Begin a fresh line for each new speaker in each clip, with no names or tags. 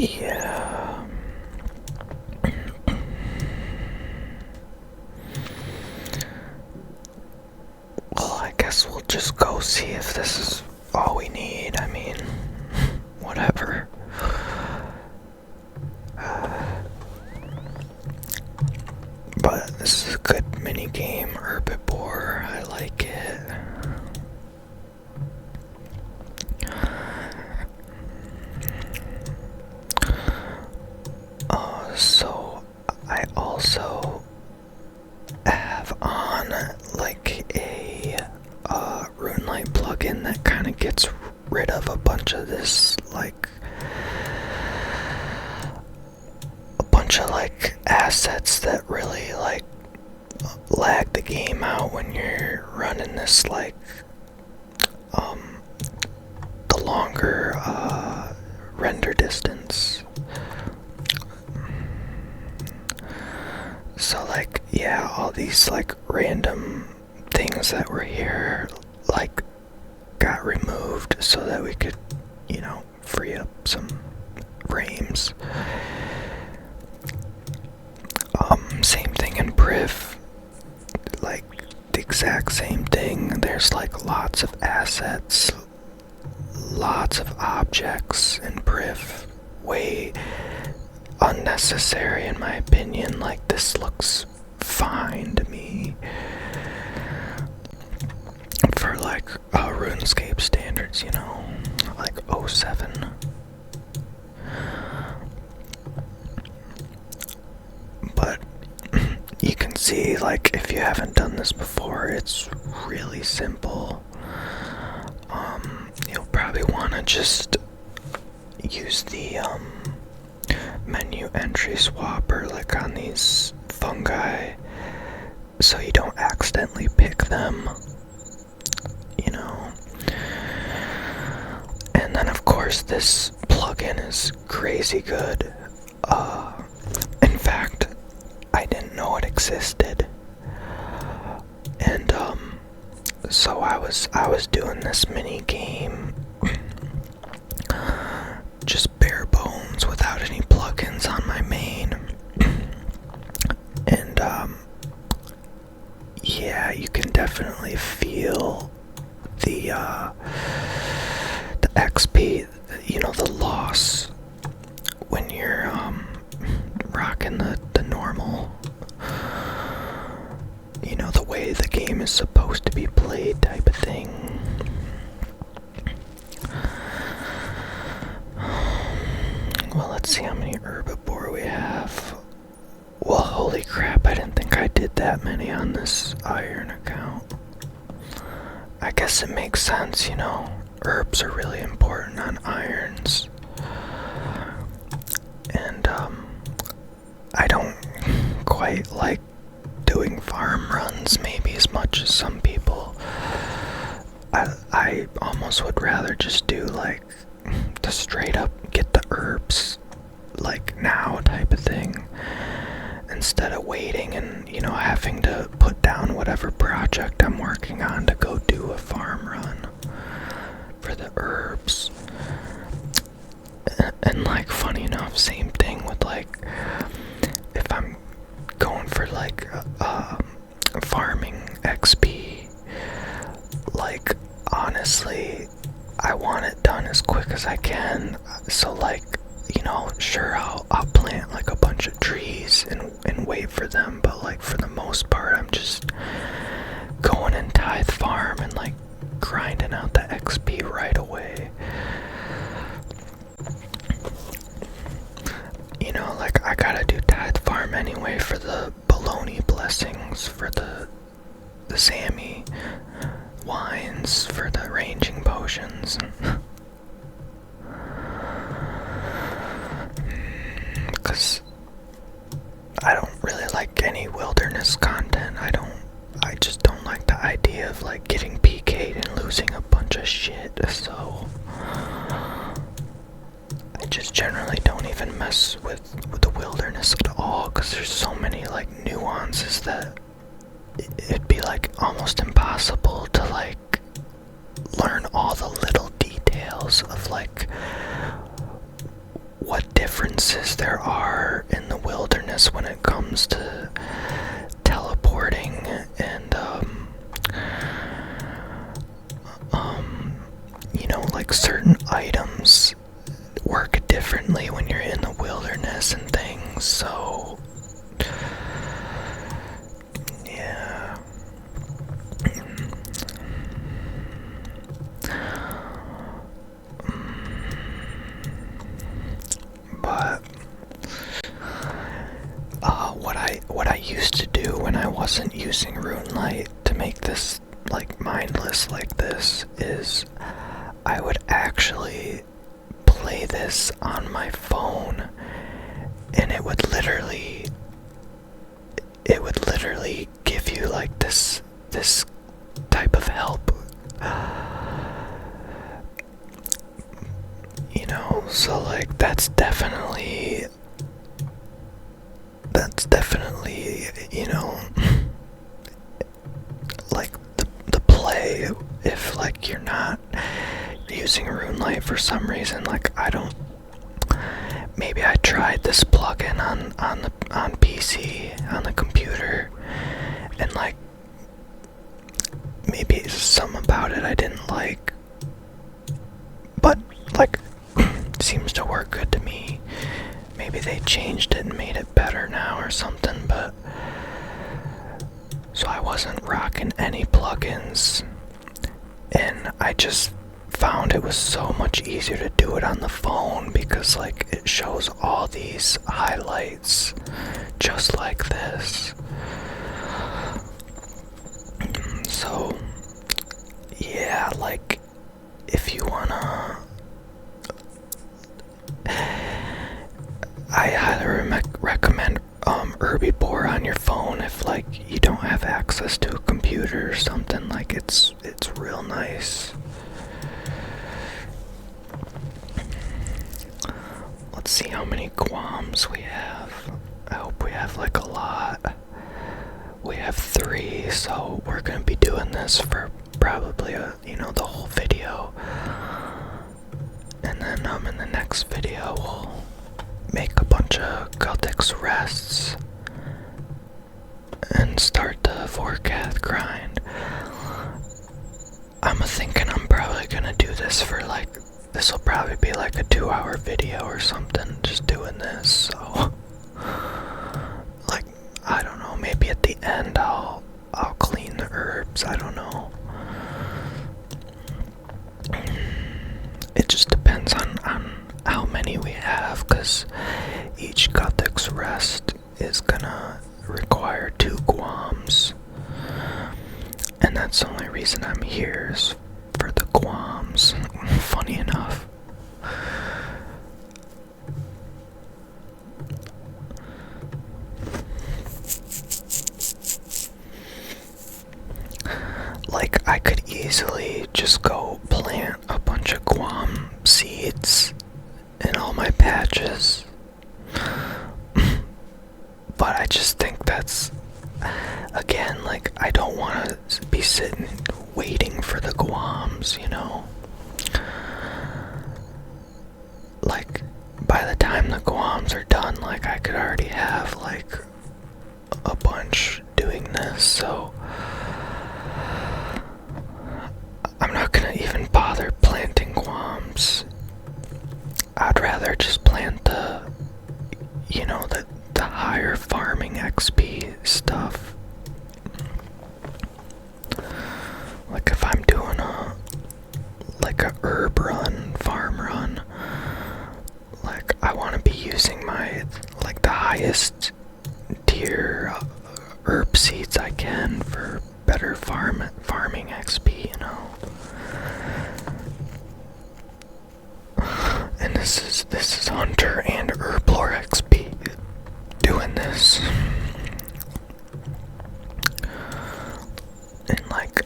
Yeah. Well, I guess we'll just go see if this is all we need. I mean, whatever. But this is a good mini game, Herbiboar. I like it. So I also have on like a RuneLite plugin that kind of gets rid of a bunch of this like assets that really like lag the game out when you're running this like the longer render distance. So like, yeah, all these like random things that were here like got removed so that we could, you know, free up some frames. Same thing in Priv, like the exact same thing. There's like lots of assets, lots of objects in Priv, way unnecessary in my opinion. Like, this looks fine to me for like RuneScape standards, you know, like 07. But you can see, like, if you haven't done this before, it's really simple. You'll probably want to just use the menu entry swapper like on these fungi so you don't accidentally pick them, you know. And then of course this plugin is crazy good. In fact, I didn't know it existed, and so I was doing this mini game just bare bones without any plugins on my main, and yeah, you can definitely feel the XP, you know, the loss when you're rocking the normal, you know, the way the game is supposed to be played type of thing. Well, let's see how many Herbiboar we have. Well, holy crap, I didn't think I did that many on this iron account. I guess it makes sense, you know, herbs are really important on irons. And I don't quite like doing farm runs maybe as much as some people. I almost would rather just do like the straight up get the herbs like now type of thing, instead of waiting and, you know, having to put down whatever project I'm working on to go do a farm run for the herbs. And like, funny enough, same thing with like, if I'm going for like farming XP, like, honestly, I want it done as quick as I can. So like, you know, sure, I'll plant like a bunch of trees and wait for them, but like for the most part I'm just going in tithe farm and like grinding out the XP right away. You know, like, I gotta do tithe farm anyway for the baloney blessings, for the Sammy wines, for the ranging potions. Because I don't really like any wilderness content. I just don't like the idea of like getting PK'd and losing a bunch of shit, so I just generally don't even mess with the wilderness at all, because there's so many like nuances that it'd be like almost impossible to like learn all the little details of like what different comes to teleporting and you know, like certain items work differently when you're in the wilderness and things, so yeah. But what I used to do when I wasn't using RuneLight to make this like mindless like this is I would actually play this on my phone, and it would literally give you like this type of help, you know. So like that's definitely you know, like the play. If like you're not using RuneLight for some reason, like maybe I tried this plugin on PC, on the computer, and like maybe it's something about it I didn't like, but like seems to work good to me. Maybe they changed it and made it better now or something, but so I wasn't rocking any plugins, and I just found it was so much easier to do it on the phone because like it shows all these highlights just like this. So yeah, like if you wanna, I highly recommend Herbiboar on your phone if like you don't have access to a computer or something. Like it's real nice. Let's see how many guams we have. I hope we have like a lot. We have 3, so we're gonna be doing this for probably the whole video. And then in the next video we'll make a bunch of Celtic's rests and start the 4-cath grind. I'm thinking I'm probably gonna do this for like, this will probably be like a 2-hour video or something, just doing this. So like, I don't know, maybe at the end I'll clean the herbs, I don't know. It just depends on how many we have, because each Celtic's rest is gonna require 2 guams, and that's the only reason I'm here is for the guams, funny enough. Like I could easily just go plant a bunch of guam seeds in all my patches, but I just think that's, again, like I don't want to be sitting waiting for the guams, you know. Like by the time the guams are done, like I could already have like a bunch doing this, so I'm not gonna even bother planting guams. I'd rather just plant the higher farming XP stuff. Like if I'm doing a herb run, farm run, like I want to be using my like the highest tier herb seeds I can for better farming XP, you know. And this is Hunter and Herblore XP doing this. And like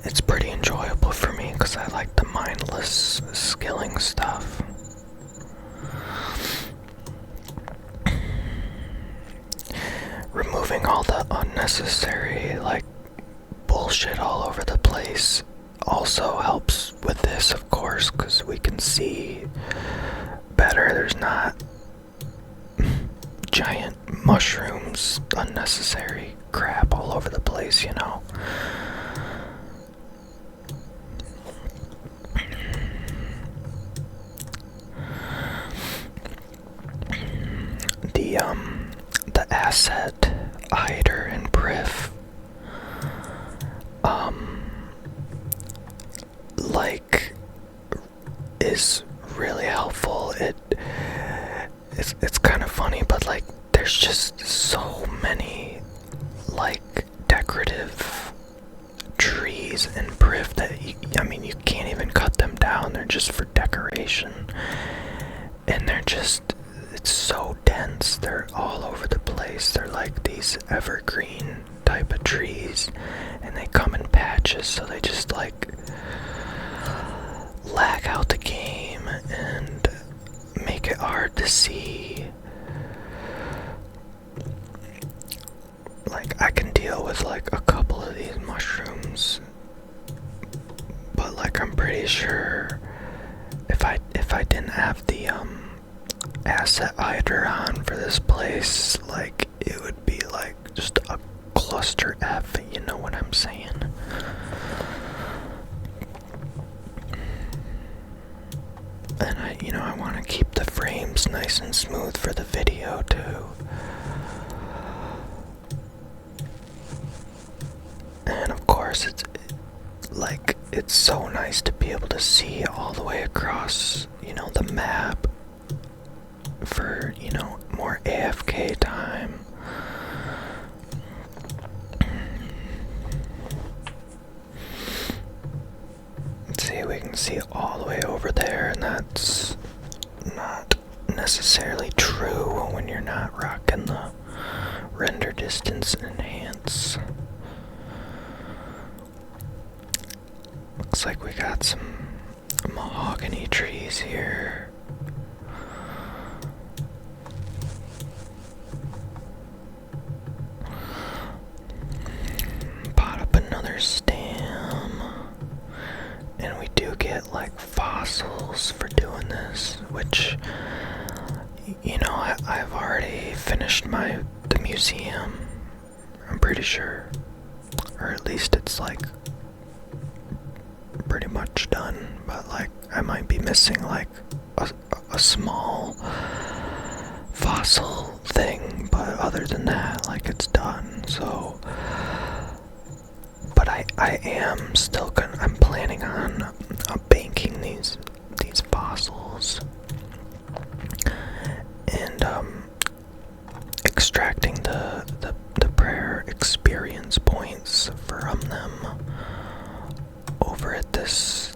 it's pretty enjoyable for me because I like the mindless skilling stuff. Removing all the unnecessary like bullshit all over the place also helps with this, of course, because we can see better. There's not giant mushrooms, unnecessary crap all over the place, you know. The asset hider and brief, like, is really helpful. It's kind of funny, but like there's just so many like decorative trees in Priv that I mean you can't even cut them down. They're just for decoration, and it's so dense. They're all over the place. They're like these evergreen type of trees, and they come in patches, so they just like lag out the game and make it hard to see. Like, I can deal with like a couple of these mushrooms, but like I'm pretty sure if I didn't have the asset hider on for this place, like it would be like just a cluster F, you know what I'm saying? And I want to keep the frames nice and smooth for the video too. And of course it's so nice to be able to see all the way across, the map for, more AFK time. See, we can see all the way over there, and that's not necessarily true when you're not rocking the render distance enhance. Looks like we got some mahogany trees here. Pot up another stem. And we do get like fossils for doing this, which, I've already finished the museum, I'm pretty sure. Or at least it's like pretty much done, but like I might be missing like a small fossil thing, but other than that, like it's done. So, but I am still I'm planning on banking these fossils and extracting the prayer experience points from them over at this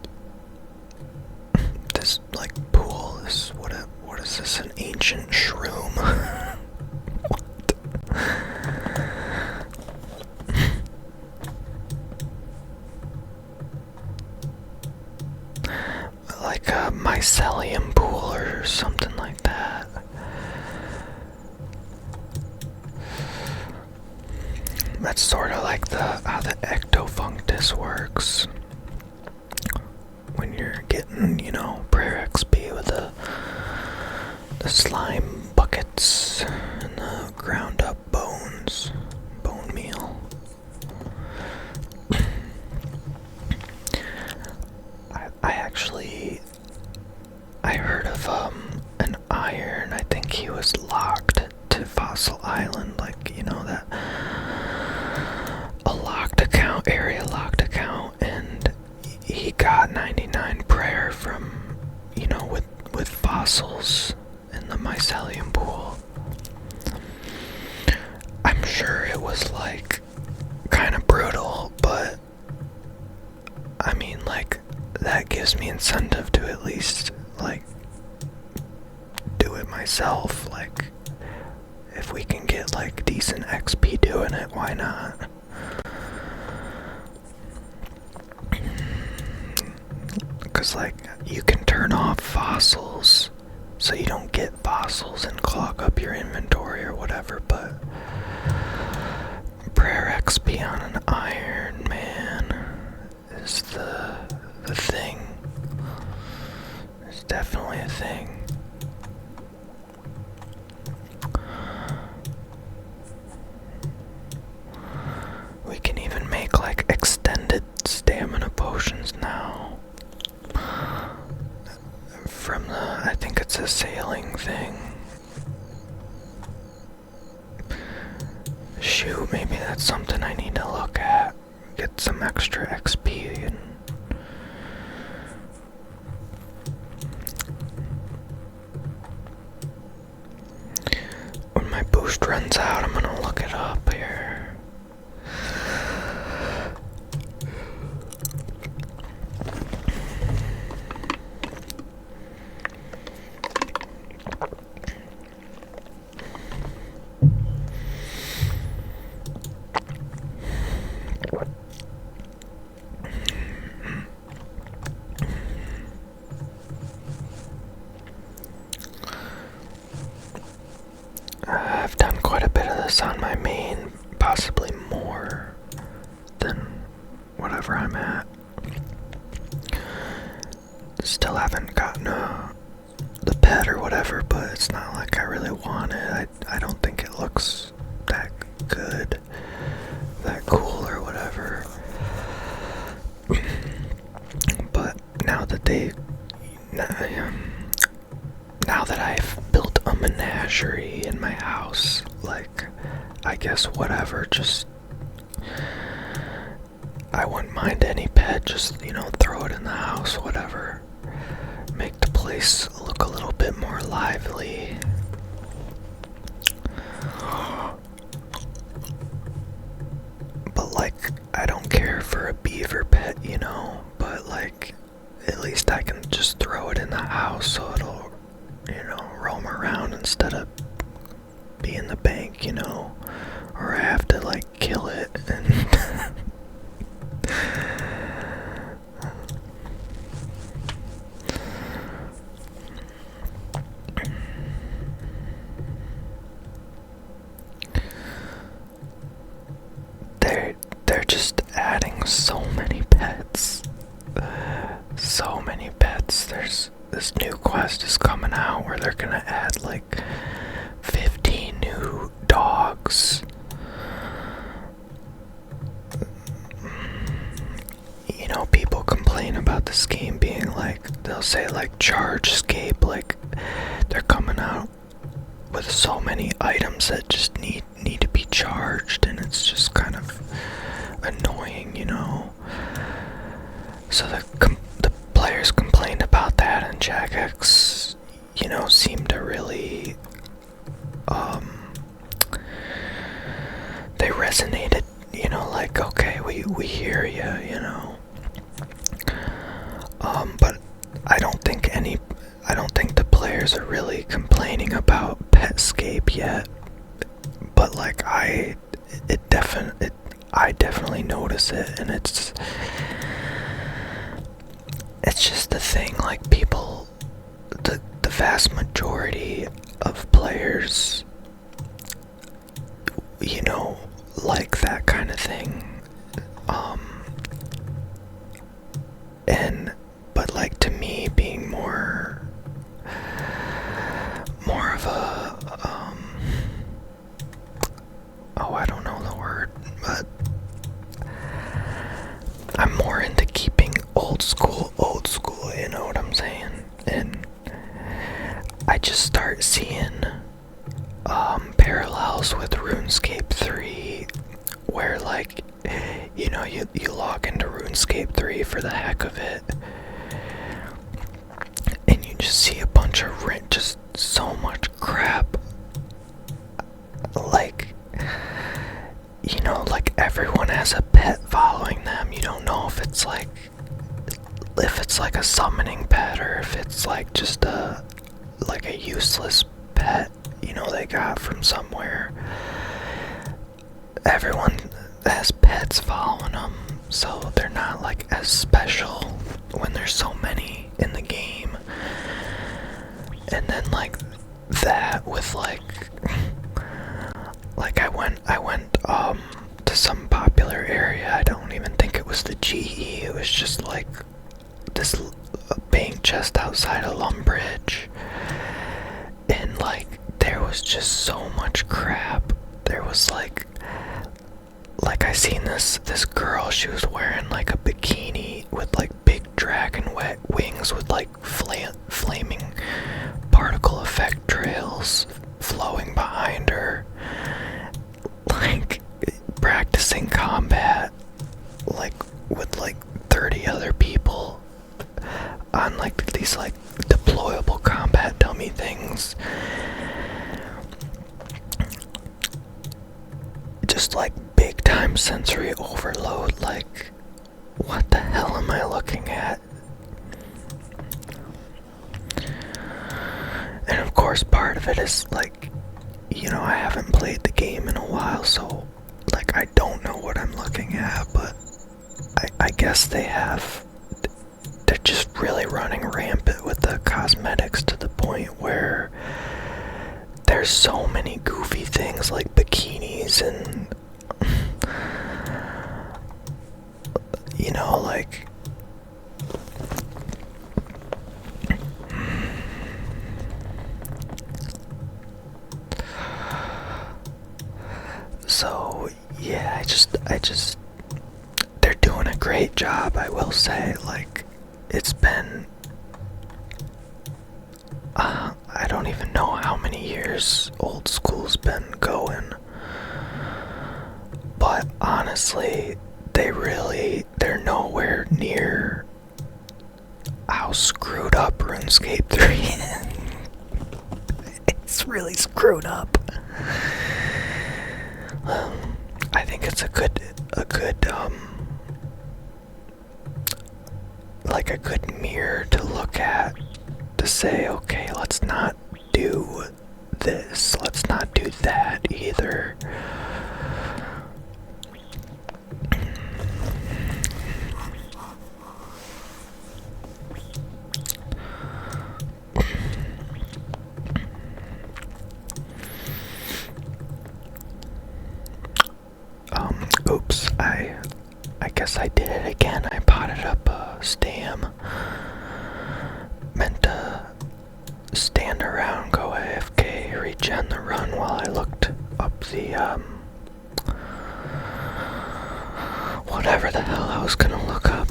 like pool. What is this, an ancient shroom? What? Like a mycelium pool or something like that. That's sort of like how the ectofunctus works. When you're getting, prayer XP with the slime buckets and the ground up bone meal. I heard of an iron. I think he was locked to Fossil Island, like that area locked account, and he got 99 prayer from with fossils in the mycelium pool. I'm sure it was like kind of brutal, but I mean, like, that gives me incentive to at least like do it myself. Like, if we can get like decent XP doing it, why not? Because like you can turn off fossils so you don't get fossils and clog up your inventory or whatever, but prayer XP on an iron, man, is the thing. It's definitely a thing. it's a sailing thing. Shoot, maybe that's something I need to look at. Get some extra XP and... When my boost runs out, I'm gonna look it up here. I've done quite a bit of this on my main, possibly more than whatever I'm at. Still haven't gotten the pet or whatever, but it's not like I really want it. I don't think it looks that good, that cool or whatever. But now that I've built a menagerie in my house, like, I guess whatever, just, I wouldn't mind any pet, just, throw it in the house, whatever. Make the place look a little bit more lively. But, like, I don't care for a beaver pet, but, like, at least I can just throw it in the house so it'll, roam around instead of be in the bank, or I have to, like, kill it and they're just adding so many pets. So many pets. There's this new quest is coming out where they're gonna add like 15 new dogs. People complain about this game being like, they'll say like charge-scape, like they're coming out with so many items that just need to be charged, and it's just kind of annoying, So the players complained about that, and Jagex, seemed to really, they resonated, like, okay, we hear you, but I don't think the players are really complaining about Petscape yet, but like I definitely notice it, and it's just the thing, like, people, the vast majority of players, like that kind of thing, but like, to me, being more of a, I don't know the word, but I'm more into keeping old school, you know what I'm saying? And I just start seeing parallels with RuneScape 3, where, like, you log into RuneScape 3 for the heck of it, and you just see a bunch of just so much crap, like, like everyone has a pet following them. You don't know if it's like a summoning pet, or if it's like just a useless pet, they got from somewhere. Everyone has pets following them, so they're not like as special when there's so many in the game. And then like that with like I went to some popular area. I don't even think it was the GE. It was just like this bank just outside of Lumbridge, and like there was just so much crap. There was like I seen this girl. She was wearing like a bikini with like big dragon wet wings with like flaming just like big time sensory overload. Like, what the hell am I looking at? And of course, part of it is like, you know, I haven't played the game in a while, so like I don't know what I'm looking at, but I guess they're just really running rampant with the cosmetics to the point where there's so many goofy things like bikinis and, you know, like, so yeah, I just, they're doing a great job, I will say. Like, it's been, I don't even know how many years Old School's been going, but honestly, they're nowhere near how screwed up RuneScape 3 is. It's really screwed up. I think it's a good like a good mirror to look at, to say, okay, let's not do this, let's not do that either. Oops, I guess I did it again. I potted up a stam. Meant to stand around, go AFK, regen the run while I looked up the, whatever the hell I was gonna look up.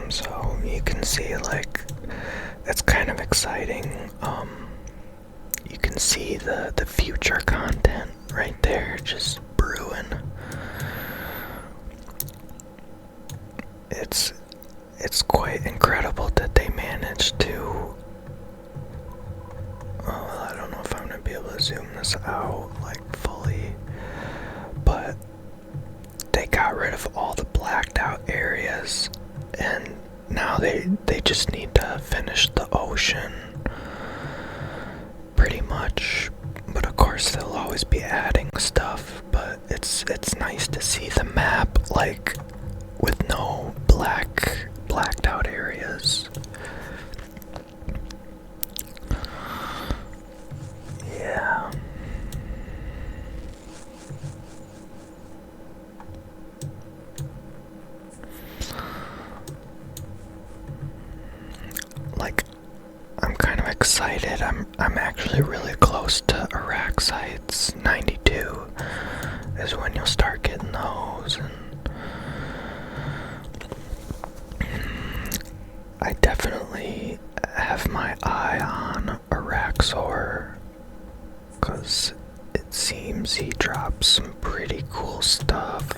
So you can see, like, it's kind of exciting. You can see the future content right there just brewing. It's quite incredible that they managed to, well, I don't know if I'm gonna be able to zoom this out like fully, but they got rid of all the blacked out areas, and now they just need to finish the ocean pretty much. But of course they'll always be adding stuff, but it's nice to see the map like with no blacked out areas. Yeah. Like, I'm kind of excited. I'm actually really close to Iraq sites. 92 is when you'll start getting those, and I definitely have my eye on Araxor, because it seems he drops some pretty cool stuff.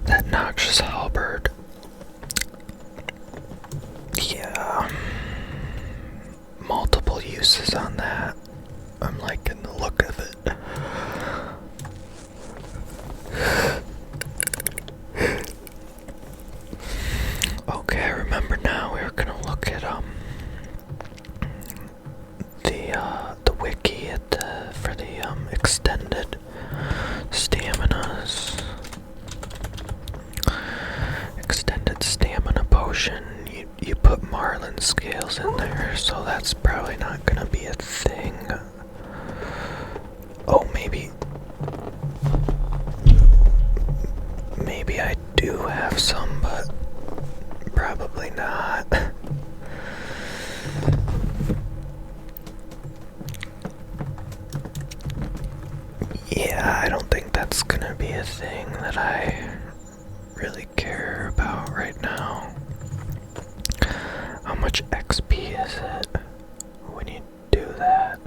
That noxious halberd. Yeah. Multiple uses on that. I'm liking the look of it. Okay, I remember now. We were gonna look at the wiki for the extended staminas. Extended stamina potion. You put marlin scales in there, so that's probably not gonna be a thing. Oh, maybe I do have some, but probably not. Yeah, I don't think that's gonna be a thing that I really care about right now. much XP is it when you do that?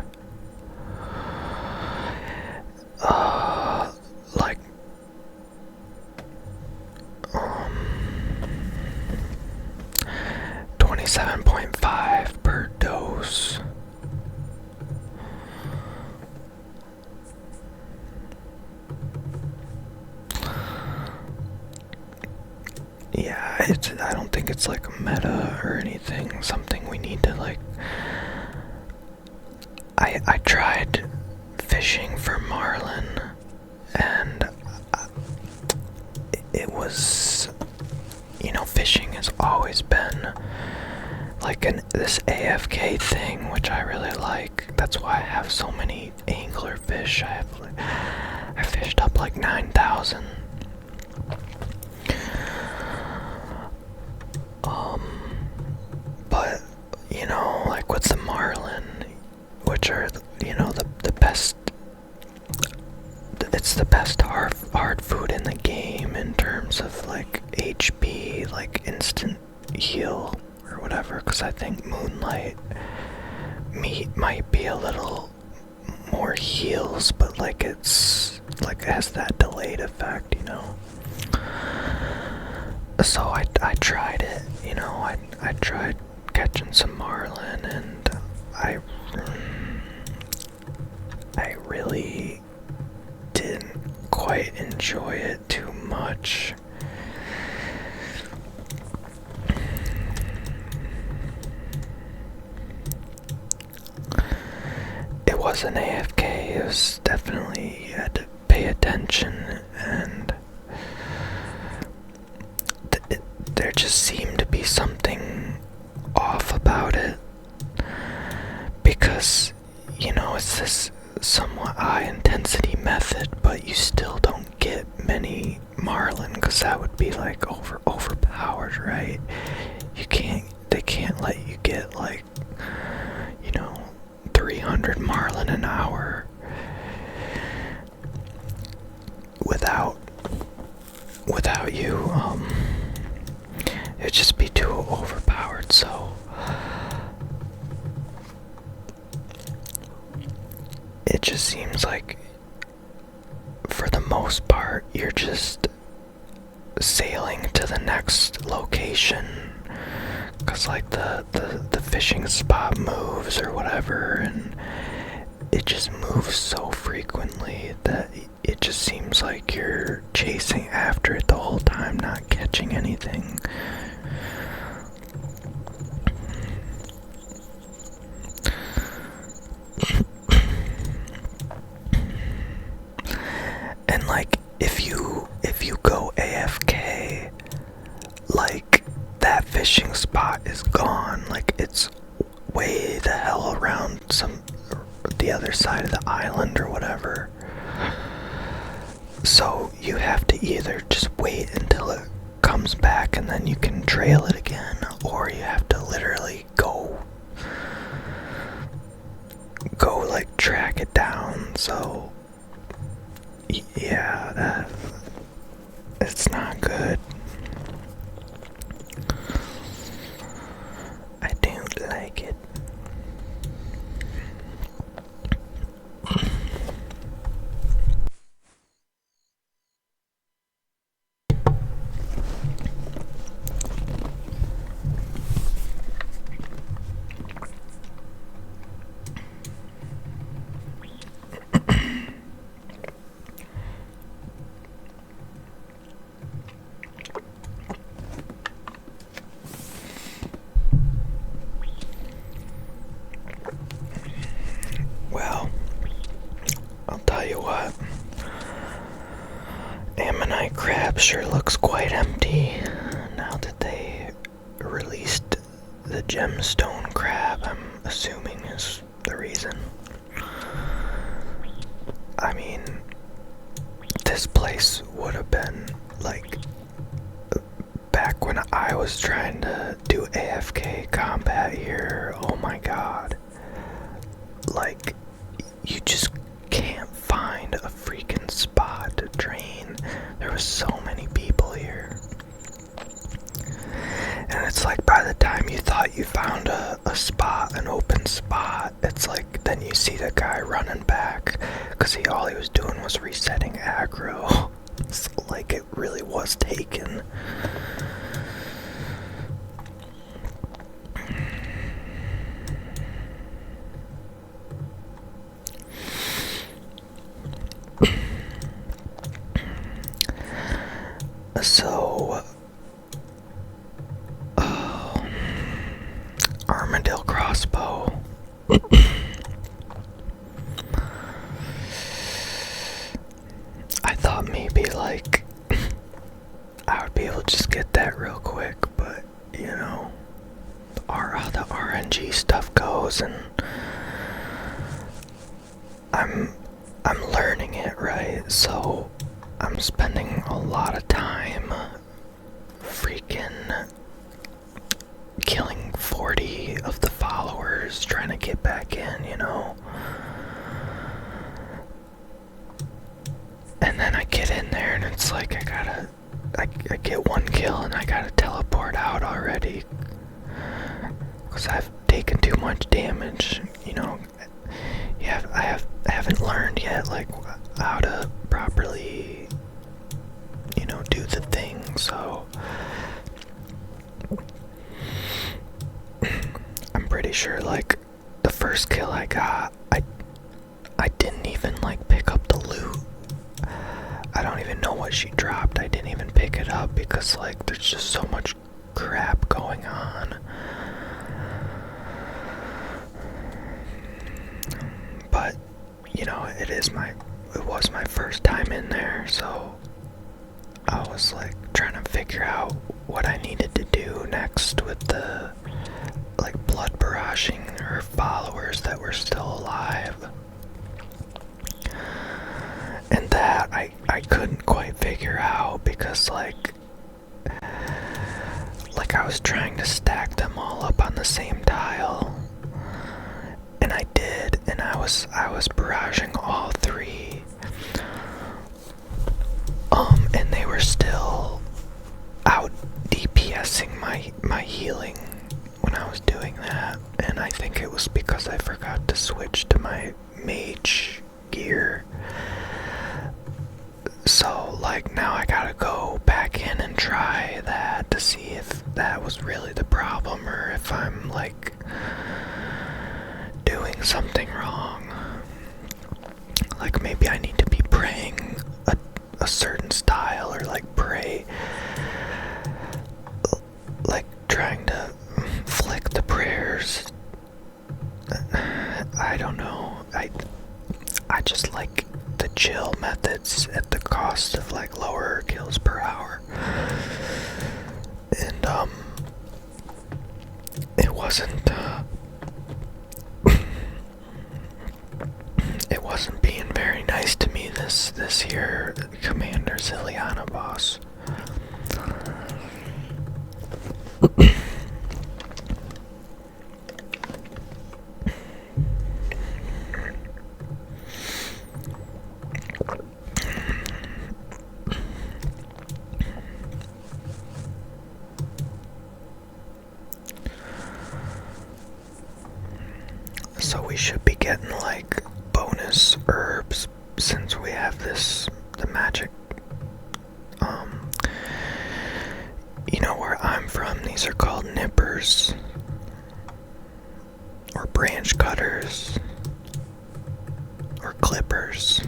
Like 27.5 per dose. Yeah, I don't think it's like a meta or anything, something we need to like. I tried fishing for marlin, and it was, fishing has always been like this AFK thing, which I really like. That's why I have so many angler fish. I fished up like 9,000. But like with the marlin, which are the best. It's the best hard food in the game in terms of like HP, like instant heal or whatever. Because I think moonlight meat might be a little more heals, but like it's like it has that delayed effect, So I tried it, I tried catching some marlin, and I really didn't quite enjoy it too much. It wasn't AFK, it was definitely, you had to pay attention, and there just seemed to be something off about it, because it's this somewhat high intensity method, but you still don't get many marlin, because that would be like overpowered, right? They can't let you get like 300 marlin an hour without you, it'd just be too overpowered. So it just seems like for the most part you're just sailing to the next location, because like the fishing spot moves or whatever, and it just moves so frequently that it just seems like you're chasing after it the whole time, not catching anything. And like if you go AFK, like that fishing spot is gone, like it's way the hell around the other side of the island or whatever. So you have to either just wait until it comes back and then you can trail it again, or you have to literally go like track it down. So yeah, it's not good. I don't like it. Well, I'll tell you what, ammonite crab sure looks quite empty now that they released the gemstone crab. I'm assuming is the reason. I mean, this place would have been like, back when I was trying to do AFK combat here, oh my god, like you just can't find a freaking spot to train. There was so many people here, and it's like by the time time you thought you found a spot, an open spot, it's like then you see the guy running back because all he was doing was resetting aggro. So, like, it really was taken. So, Armadillo crossbow. I thought maybe like I would be able to just get that real quick, but you know, how the RNG stuff goes, and I'm learning it, right? So I'm spending a lot of time freaking killing 40 of the followers trying to get back in, you know? And then I get in there and it's like I get one kill and I gotta teleport out already because I've taken too much damage, you know? I haven't learned yet, like, how to properly, you know, do the thing, so I'm pretty sure, like, the first kill I got, I didn't even, like, pick up the loot. I don't even know what she dropped. I didn't even pick it up because, like, there's just so much crap going on. But, you know, it was my first time in there, so I was, like, trying to figure out what I needed to do next with the, like, blood barraging her followers that were still alive. And that I couldn't quite figure out because, like I was trying to stack them all up on the same tile. And I did, and I was barraging all three. And they were still out DPSing my healing when I was doing that. And I think it was because I forgot to switch to my mage gear. So, like, now I gotta go back in and try that to see if that was really the problem or if I'm, like, doing something wrong. Like, maybe I need to be praying a certain style, or, like, pray, like, trying to flick the prayers. I don't know. I just like the chill methods at the cost of, like, lower kills per hour. And it wasn't it wasn't being very nice to me this here Commander Ziliana boss. So we should be getting, like, bonus herbs since we have the magic. You know, where I'm from, these are called nippers or branch cutters or clippers.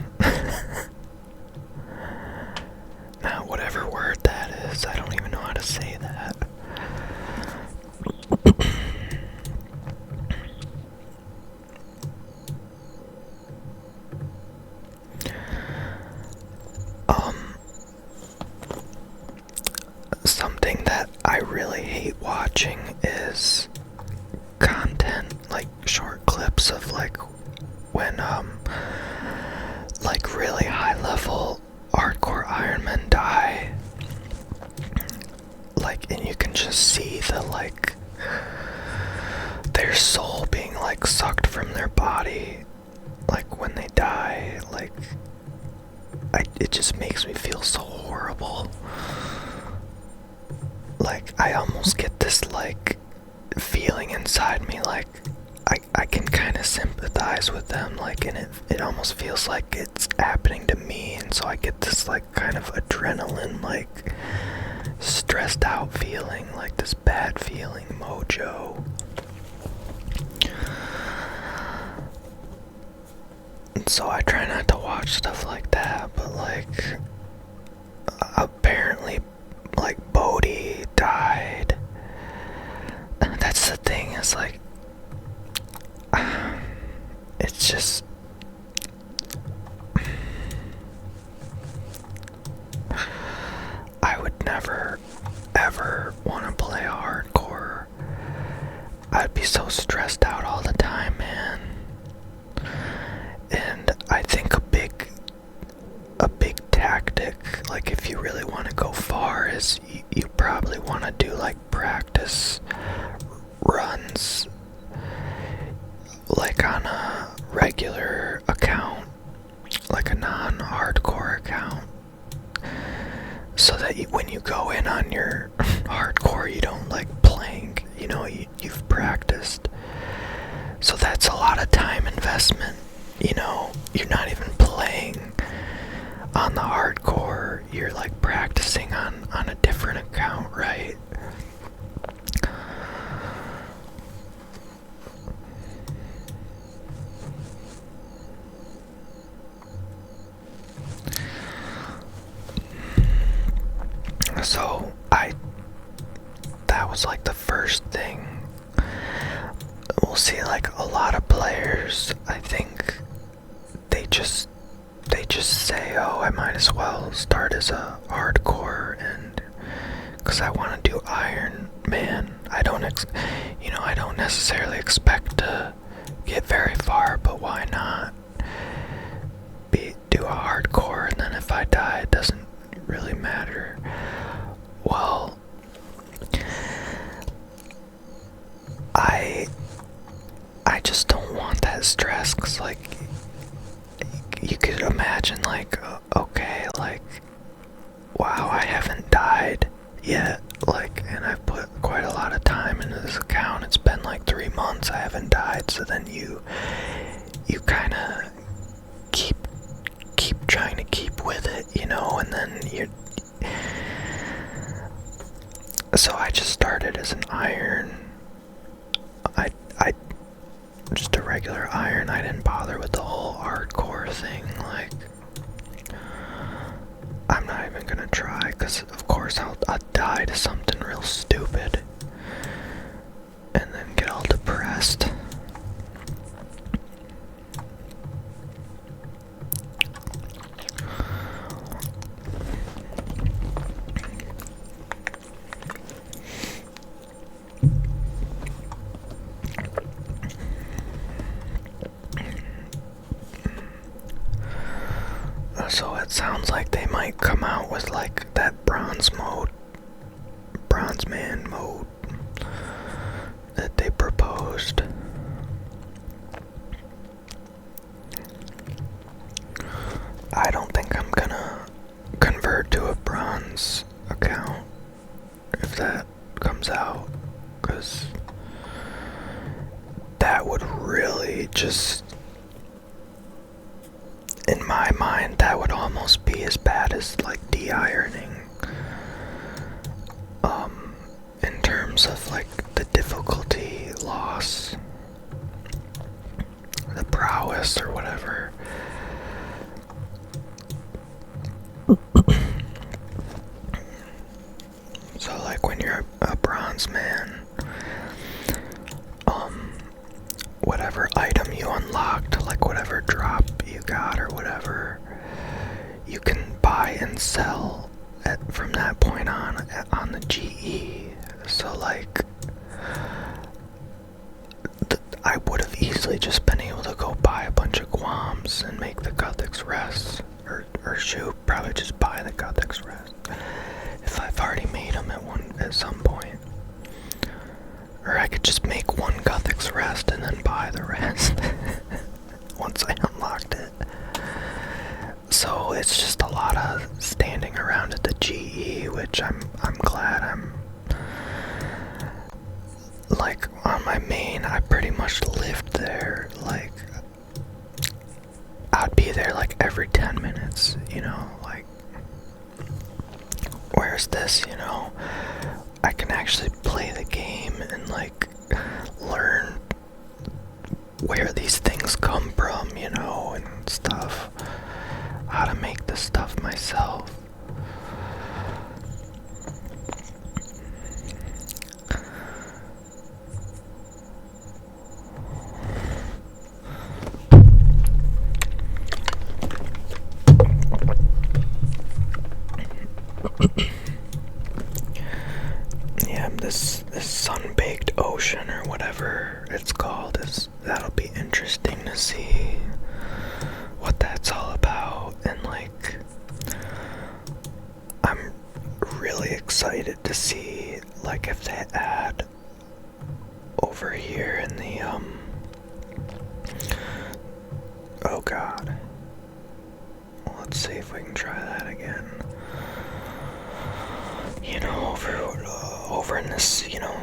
Now, whatever word that is, I don't even know how to say that. Something that I really hate watching is content, like short clips of, like, when like really high level hardcore Ironmen die, like, and you can just see the, like, their soul being, like, sucked from their body, like, when they die. Like, it just makes me feel so horrible. Like, I almost get this, like, inside me, like, I can kind of sympathize with them, like, and it almost feels like it's happening to me, and so I get this, like, kind of adrenaline, like, stressed out feeling, like this bad feeling, mojo. And so I try not to watch stuff like that, but, like, apparently, like, Bodhi died. That's the thing, is like, it's just, I would never ever want to play a hardcore. I'd be so stressed out all the time, man. And I think a big tactic, like if you really want to go far, is you probably want to do like practice runs, like on a regular account, like a non-hardcore account, so that when you go in on your hardcore, you don't like playing, you know, you've practiced. So that's a lot of time investment, you know, you're not even playing on the hardcore, you're like practicing on a different account, right? So that was like the first thing. We'll see, like a lot of players, I think they just say, oh, I might as well start as a hardcore, and because I want to do Iron Man. I don't necessarily expect to get very far, but why not do a hardcore, and then if I die, it doesn't really matter. Well, I just don't want that stress, because like you could imagine, like, okay, like, wow, I haven't died yet, like, and I've put quite a lot of time into this account. It's been like 3 months, I haven't died. So then you kind of keep trying to keep with it, you know, and then so I just started as an Iron. I just a regular Iron. I didn't bother with the whole hardcore thing. Like, I'm not even gonna try, because of course I'll die to something real stupid and then get all depressed. So it sounds like they might come out with like that bronze man mode that they proposed. I don't think I'm gonna convert to a bronze account if that comes out, because that would really just, in my mind, that would almost be as bad as like de-ironing, in terms of like the difficulty loss, the prowess or whatever. So like when you're a bronze man, whatever item you unlocked, like whatever drop you got or whatever, you can buy and sell from that point on the GE. So like, I would have easily just been able to go buy a bunch of Guams and make the Guthix rest, or shoot, probably just buy the Guthix rest if I've already made them at some point. Or I could just make one Guthix rest and then buy the rest once I unlocked it. So it's just a lot of standing around at the GE, which I'm glad I'm my main, I pretty much lived there. Like, I'd be there like every 10 minutes, you know, like, whereas this, you know, I can actually play the game and like learn where these things come from, you know, and stuff, how to make this stuff myself. Yeah, this sun-baked ocean or whatever it's called that'll be interesting to see what that's all about, and like I'm really excited to see like if they add over here in the oh god, let's see if we can try that again. You know, over in this, you know,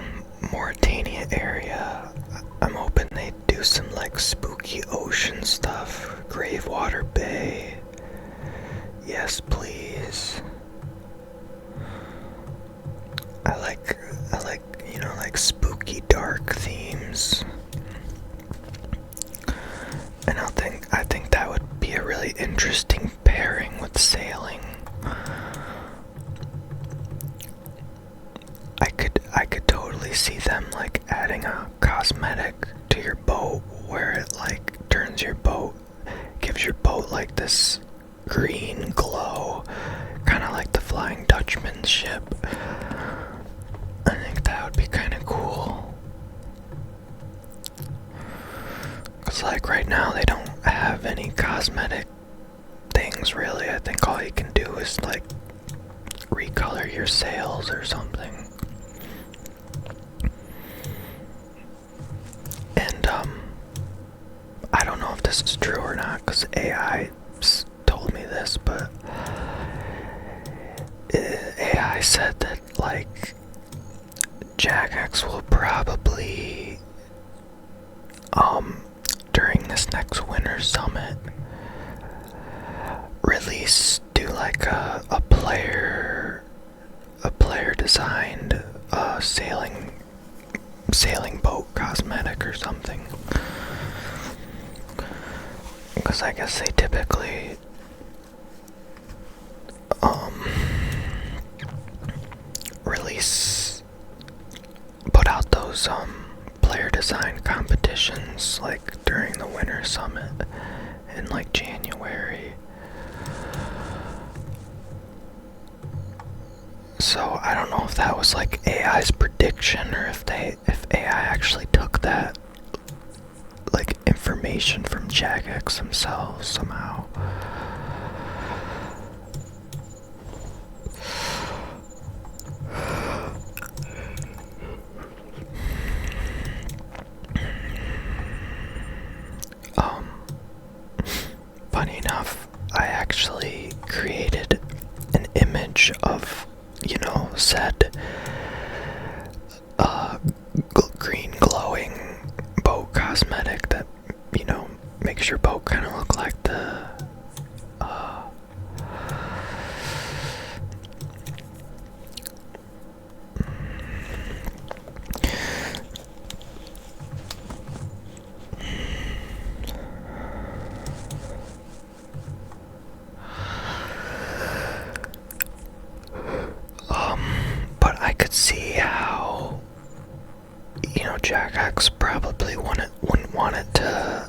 Mauritania area, I'm hoping they do some like spooky ocean stuff. Gravewater Bay. Yes, please. I like, you know, like spooky dark themes. And I think that would be a really interesting pairing with sailing. I could totally see them like adding a cosmetic to your boat where it like turns your boat, gives your boat like this green glow, kind of like the Flying Dutchman ship. I think that would be kind of cool. Cause like right now they don't have any cosmetic things really. I think all you can do is like recolor your sails or something. And I don't know if this is true or not because AI told me this, but AI said that like Jagex will probably during this next winter summit do like a player designed sailing boat cosmetic or something, because I guess they typically put out those player design competitions like during the winter summit in like January. So I don't know if that was like AI's prediction or if AI actually took that like information from Jagex themselves somehow. Funny enough, I actually created an image of, you know, said green glowing boat cosmetic that, you know, makes your boat kind of look like the but I could see how, you know, Jagex probably wouldn't want it to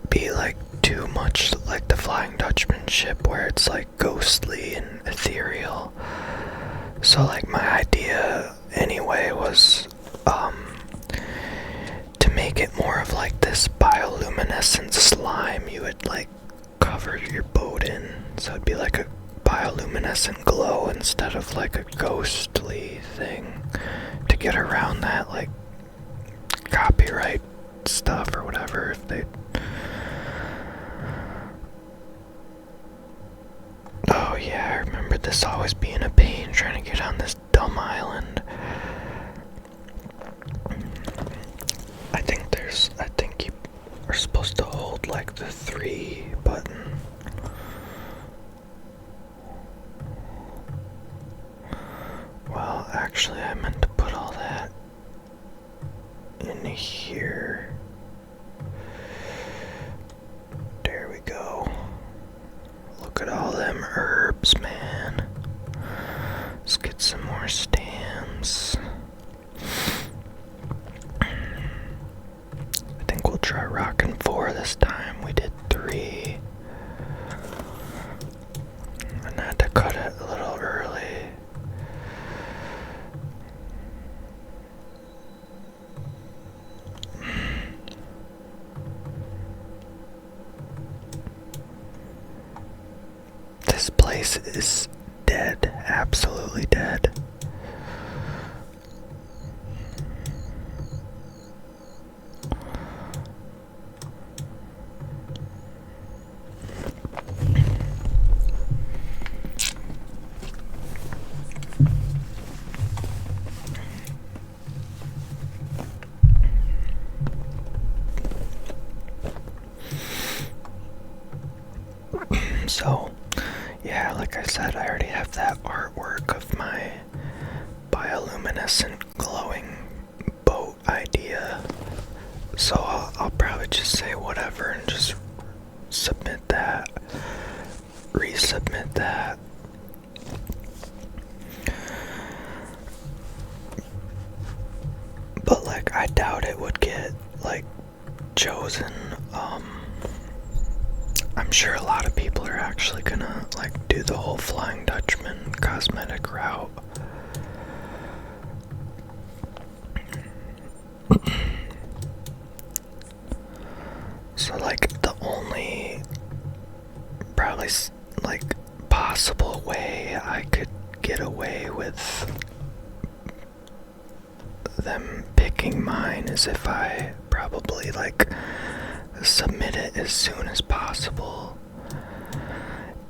be like too much like the Flying Dutchman ship where it's like ghostly and ethereal. So like my idea anyway was to make it more of like this bioluminescent slime you would like cover your boat in, so it'd be like a bioluminescent glow instead of like a ghostly thing, to get around that like copyright stuff or whatever. If they oh yeah, I remember this always being a pain trying to get on this dumb island. the 3 button. Well, actually, I meant to put all that in here. There we go. Look at all them herbs, man. Let's get some more stems. I think we'll try rocking 4 this time. We did 3. And I had to cut it a little early. This place is dead, absolutely dead. So, yeah, like I said, I already have that artwork of my bioluminescent glowing boat idea. So I'll probably just say whatever and just submit that, resubmit that. But like, I doubt it would get like chosen. I'm sure a lot of people are actually gonna like do the whole Flying Dutchman cosmetic route. So like the only probably like possible way I could get away with them picking mine is if I probably like submit it as soon as possible,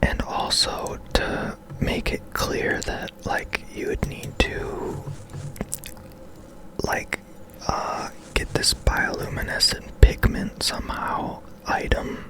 and also to make it clear that like you would need to like get this bioluminescent pigment somehow item.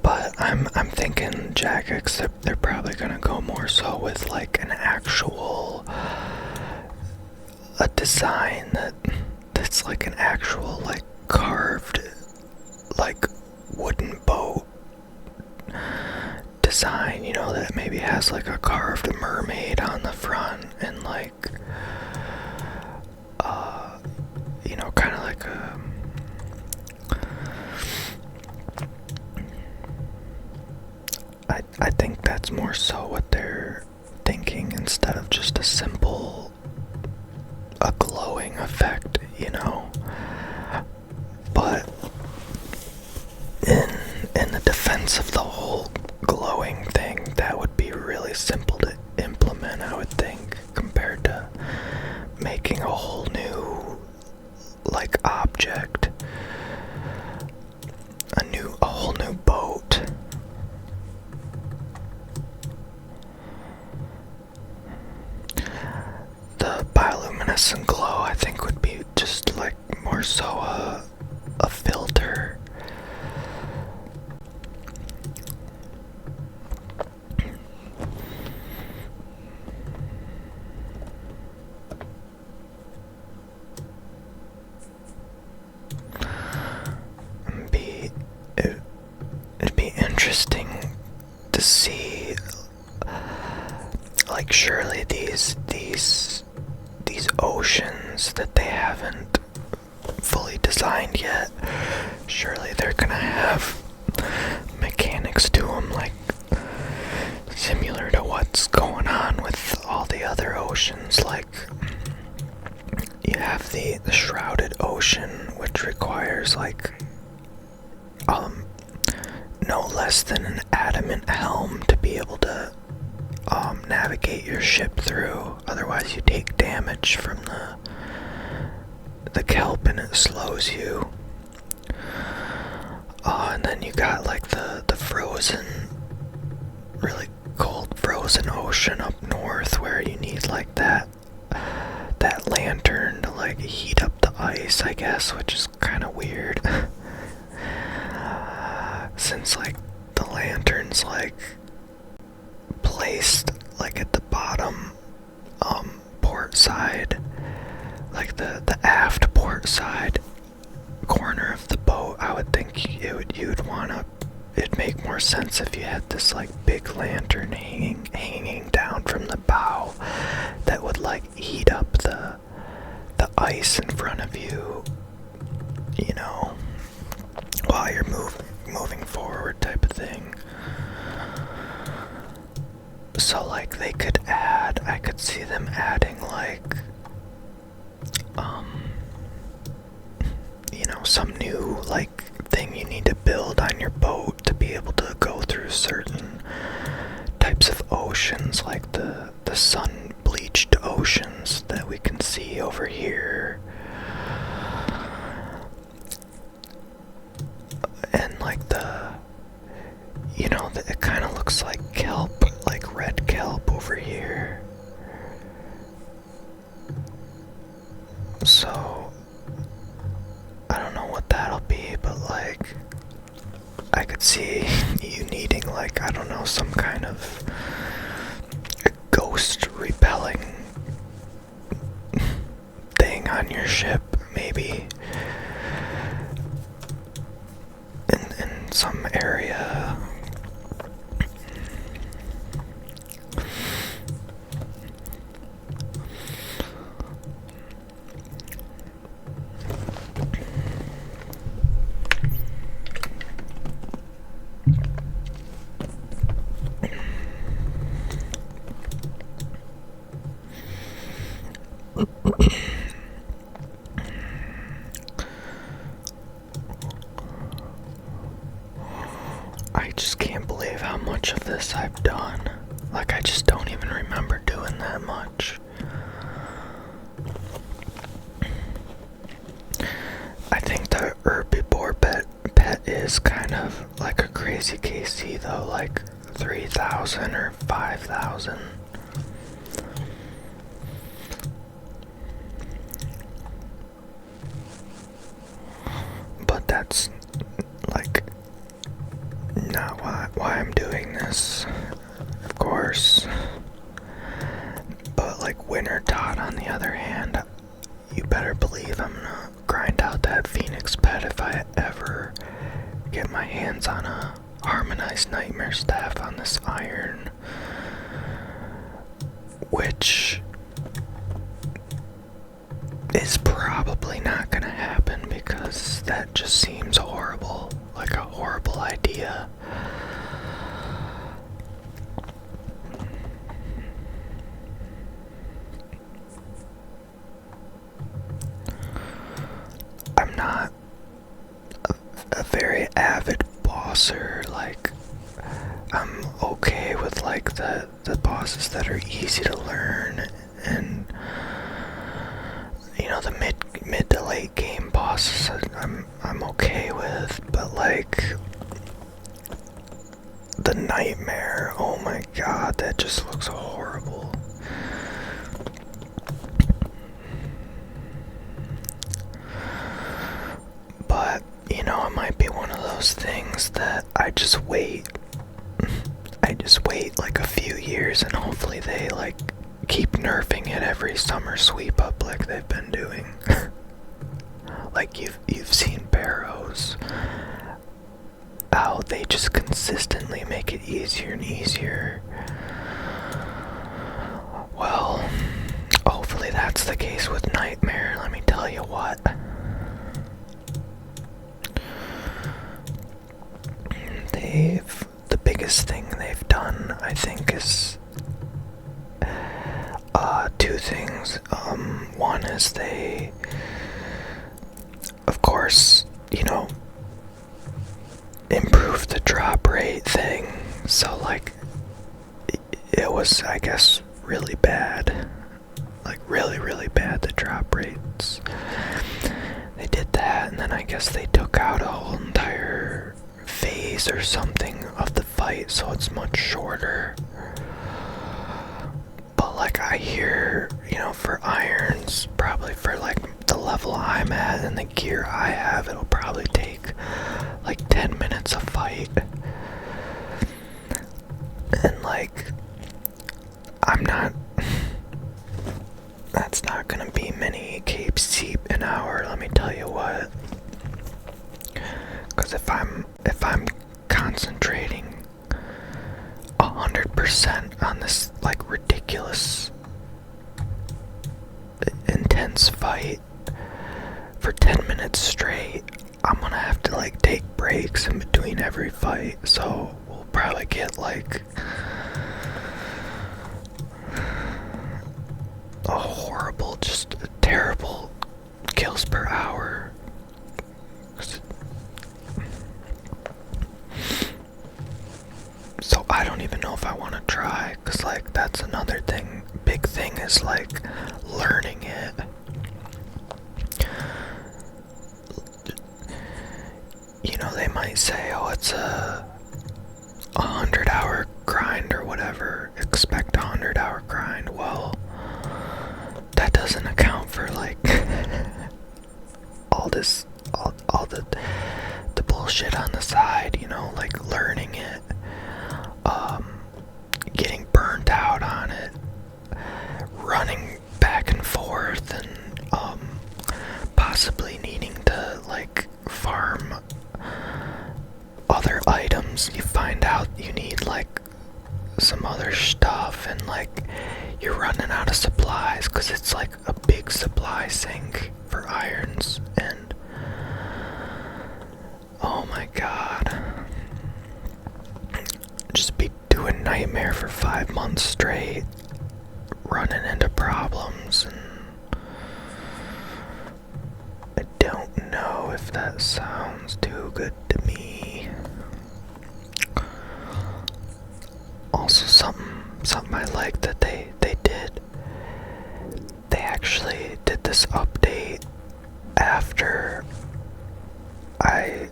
But I'm thinking Jagex, they're probably gonna go more so with like an actual a design that's like an actual like carved like wooden boat design, you know, that maybe has like a carved mermaid on the front and like you know, kind of like a I think that's more so what they're thinking, instead of just a simple a glowing effect, you know. But in the defense of the whole glowing thing, that would be really simple to implement, I would think, compared to making a whole new like object, a whole new boat. The bioluminescent glow, I think, would be just like more so a filter. It'd be interesting to see, like, surely these oceans that they haven't fully designed yet, surely they're gonna have mechanics to them like similar to what's going on with all the other oceans. Like, you have the shrouded ocean, which requires like no less than an adamant helm to be able to navigate your ship through. Otherwise you take damage from the kelp and it slows you. And then you got like the frozen, really cold frozen ocean up north where you need like that lantern to like heat up the ice, I guess, which is kind of weird. Since like the lantern's like placed like at the bottom port side, like the aft port side corner of the boat, I would think you'd wanna, it'd make more sense if you had this like big lantern hanging down from the bow that would like heat up the ice in front of you, you know, while you're moving forward type of thing. So like they could add, I could see them adding like you know, some new like thing you need to build on your boat to be able to go through certain types of oceans, like the sun bleached oceans that we can see over here, and like you know, it kind of looks like kelp, like red kelp over here. So I don't know what that'll be, but like I could see you needing like, I don't know, some kind of ghost repelling thing on your ship, maybe in some area. I just can't believe how much of this I've done. Like, I just don't even remember doing that much. I think the Herbiboar pet is kind of like a crazy KC though, like 3,000 or 5,000. But that's like not why I'm doing this, of course. But like Winter Dot, on the other hand, you better believe I'm gonna grind out that Phoenix pet if I ever get my hands on a harmonized nightmare staff on this iron, which is probably not gonna happen because that just seems horrible, like a horrible idea. I'm not a very avid bosser. Like, I'm okay with like the bosses that are easy to learn, and you know, the mid to late game bosses I'm okay with, but like the nightmare, oh my god, that just looks horrible. But you know, it might be one of those things that I just wait like a few years, and hopefully they like keep nerfing it every summer sweep up like they've been doing. Like you've seen Barrows, how they just consistently make it easier and easier. Well, hopefully that's the case with Nightmare. Let me tell you what. The biggest thing they've done, I think, is two things. One is they, of course, you know, improved the drop rate thing. So like, it was, I guess, really bad. Like really bad, the drop rates. They did that, and then I guess they took out a whole entire something of the fight, so it's much shorter. But like I hear, you know, for irons, probably for like the level I'm at and the gear I have, it'll probably take like 10 minutes a fight. And like, that's not gonna be many capes deep an hour, let me tell you what. Cause if I'm concentrating 100% on this like ridiculous intense fight for 10 minutes straight, I'm gonna have to like take breaks in between every fight, so we'll probably get like a horrible, just a terrible kills per hour. So I don't even know if I want to try, because like that's another thing, big thing is like learning it. You know, they might say, oh, it's a 100-hour grind or whatever, expect a 100-hour grind. Well, that doesn't account for like all the bullshit on the side, you know, like learning it, getting burnt out on it, running back and forth, and possibly needing to like farm other items. You find out you need like some other stuff, and like you're running out of supplies because it's like a big supply sink for irons, and oh my god, just be doing nightmare for 5 months straight, running into problems. And I don't know if that sounds too good to me. Also, something I like that they did. They actually did this update after I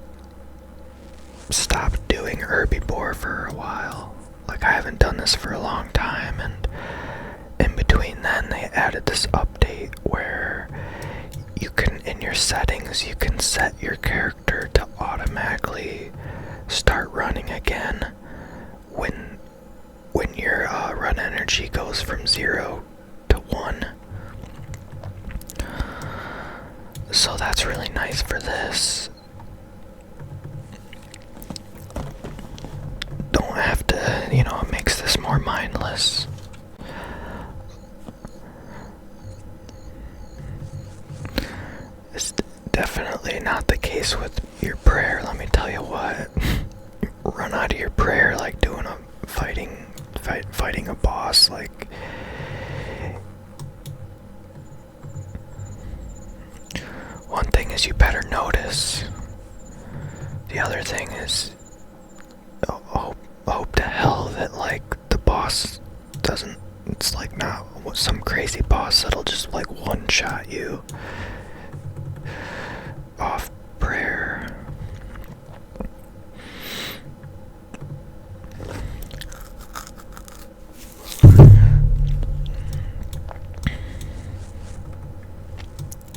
stopped doing Herbiboar for a while. Like, I haven't done this for a long time, and in between then they added this update where you can, in your settings, you can set your character to automatically start running again when your run energy goes from 0 to 1. So that's really nice for this. Don't have to, you know, it makes this more mindless. It's definitely not the case with your prayer, let me tell you what. Run out of your prayer like doing a fighting a boss. Like, one thing is you better notice. The other thing is hope to hell that like the boss doesn't, it's like not some crazy boss that'll just like one-shot you off prayer.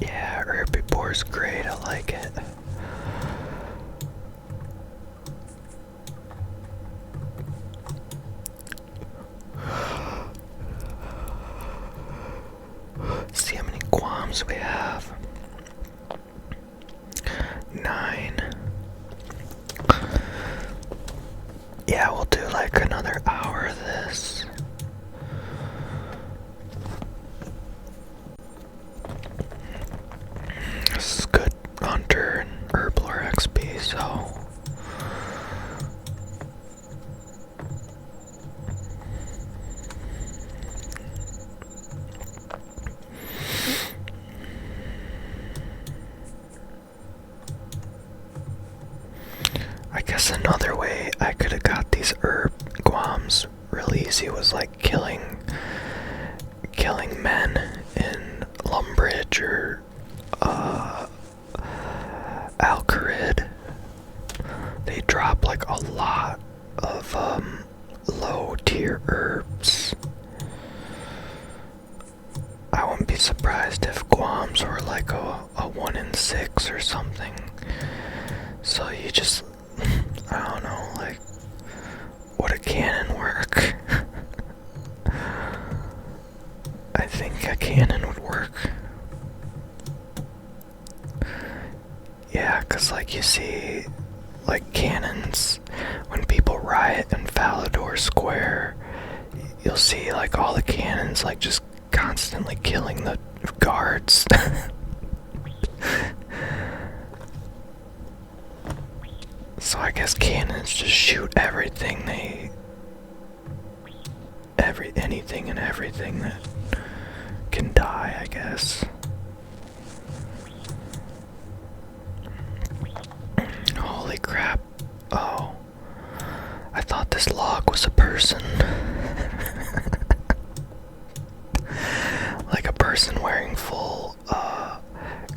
Yeah, Herbiboar's great, I like it. See how many qualms we have. 9. Yeah, we'll do like another hour of this. This is good Hunter and Herbiboar XP, so I guess another way I could have got these herb guams real easy was like killing men in Lumbridge or Alcarid. They drop like a lot surprised if Guam's were like a 1 in 6 or something. So you just, I don't know, like, would a cannon work? I think a cannon would work. Yeah, 'cause like you see, like cannons, when people riot in Falador Square, you'll see like all the cannons like just constantly killing the guards. So I guess cannons just shoot everything anything and everything that can die, I guess. Holy crap. Oh. I thought this log was a person. Like a person wearing full,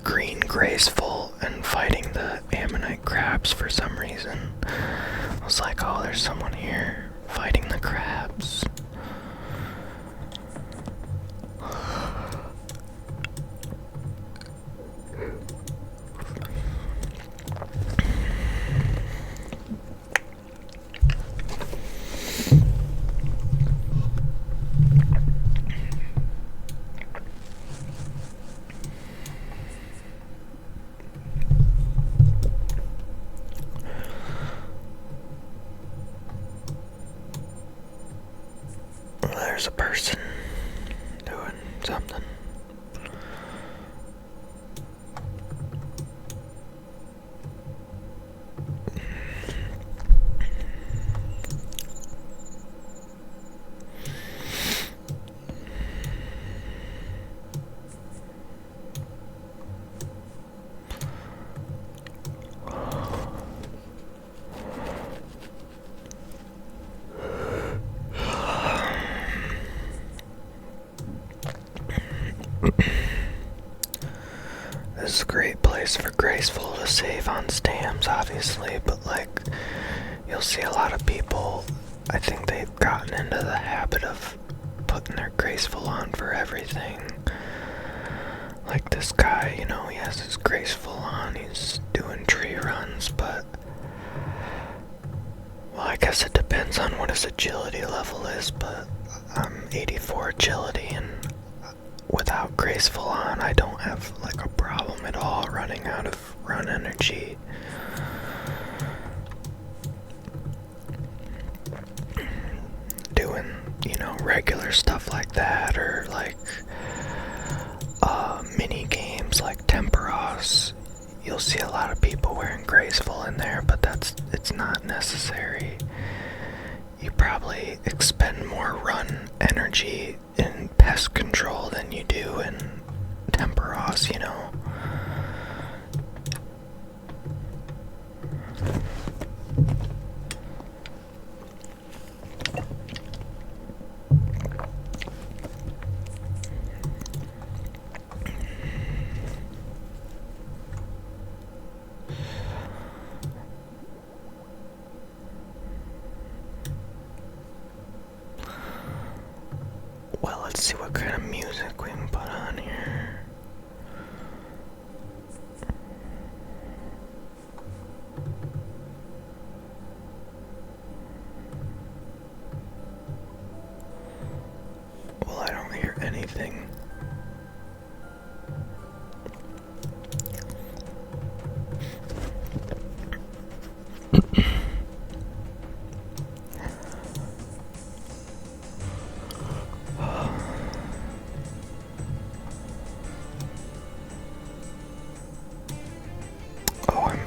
green graceful and fighting the ammonite crabs for some reason. I was like, oh, there's someone here fighting the crabs. There's a person doing something. This is a great place for Graceful to save on stamps, obviously, but like, you'll see a lot of people, I think they've gotten into the habit of putting their Graceful on for everything. Like this guy, you know, he has his Graceful on, he's doing tree runs, but, well, I guess it depends on what his agility level is, but I'm 84 agility, and without Graceful on, I don't have like a problem at all running out of run energy. Doing, you know, regular stuff like that, or like mini games like Temperos. You'll see a lot of people wearing Graceful in there, but it's not necessary. You probably expend more run energy in pest control than you do in Temperos, you know. Well, let's see what kind of music we can put on here. Well, I don't hear anything.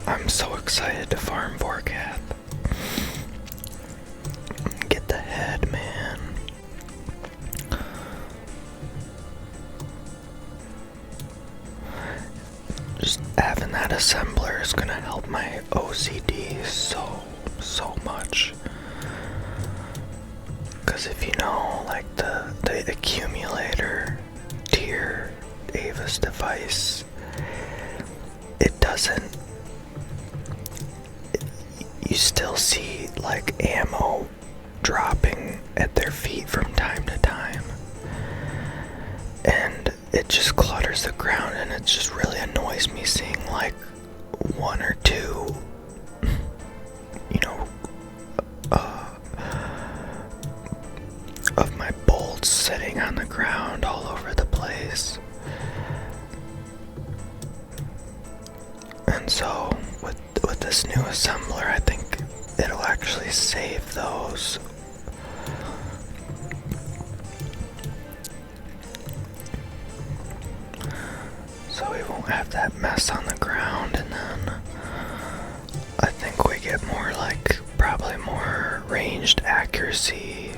I'm so excited to farm Vorkath. Get the head, man. Just having that assembler is gonna help my OCD so much. Because if you know, like the accumulator tier Avis device, it doesn't. You still see like ammo dropping at their feet from time to time, and it just clutters the ground, and it just really annoys me seeing like one or two, you know, of my bolts sitting on the ground all over the place. And so with this new assembler, I think it'll actually save those. So we won't have that mess on the ground, and then I think we get more like, probably more ranged accuracy.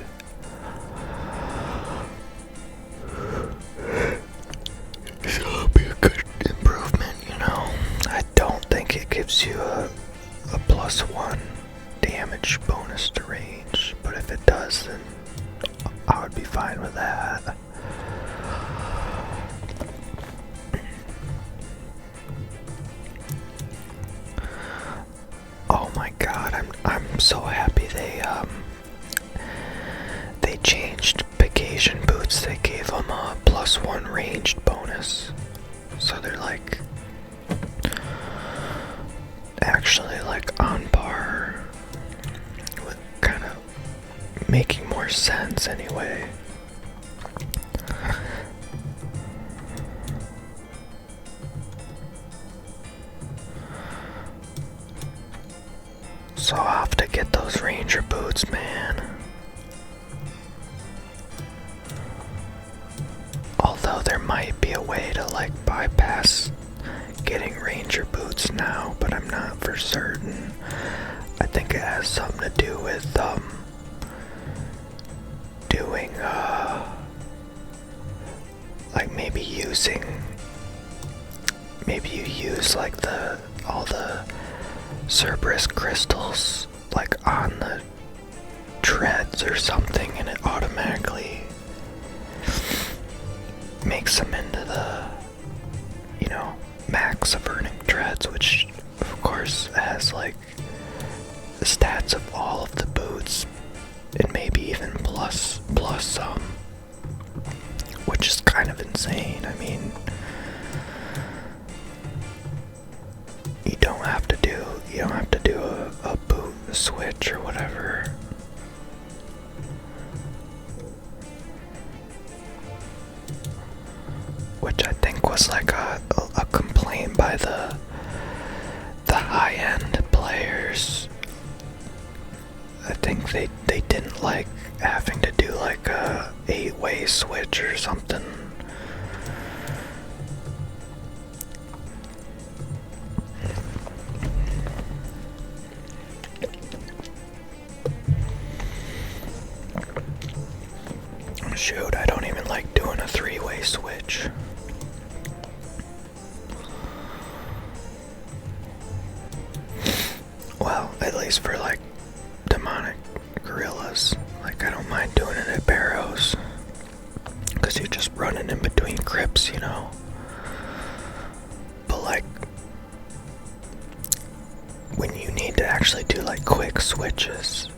So it'll be a good improvement, you know. I don't think it gives you a +1 damage bonus to range, but if it does, then I would be fine with that. Oh my god, I'm so happy they changed Vacation boots. They gave them a +1 ranged bonus, so they're like actually like on par with kind of making more sense anyway. So I'll have to get those ranger boots, man. Although there might be a way to like bypass getting ranger boots now, but I'm not for certain. I think it has something to do with doing like maybe you use like all the Cerberus crystals like on the treads or something, and it automatically makes them into the, you know, max of earning treads, which of course has like the stats of all of the boots and maybe even plus some, which is kind of insane. I mean, you don't have to do a boot switch or whatever. Which I think was like a complaint by the high-end players. I think they didn't like having to do like a 8-way switch or something. Shoot, I don't even like doing a 3-way switch. Well, at least for like demonic gorillas. Like, I don't mind doing it at barrows, because you're just running in between crypts, you know. But like, when you need to actually do like quick switches,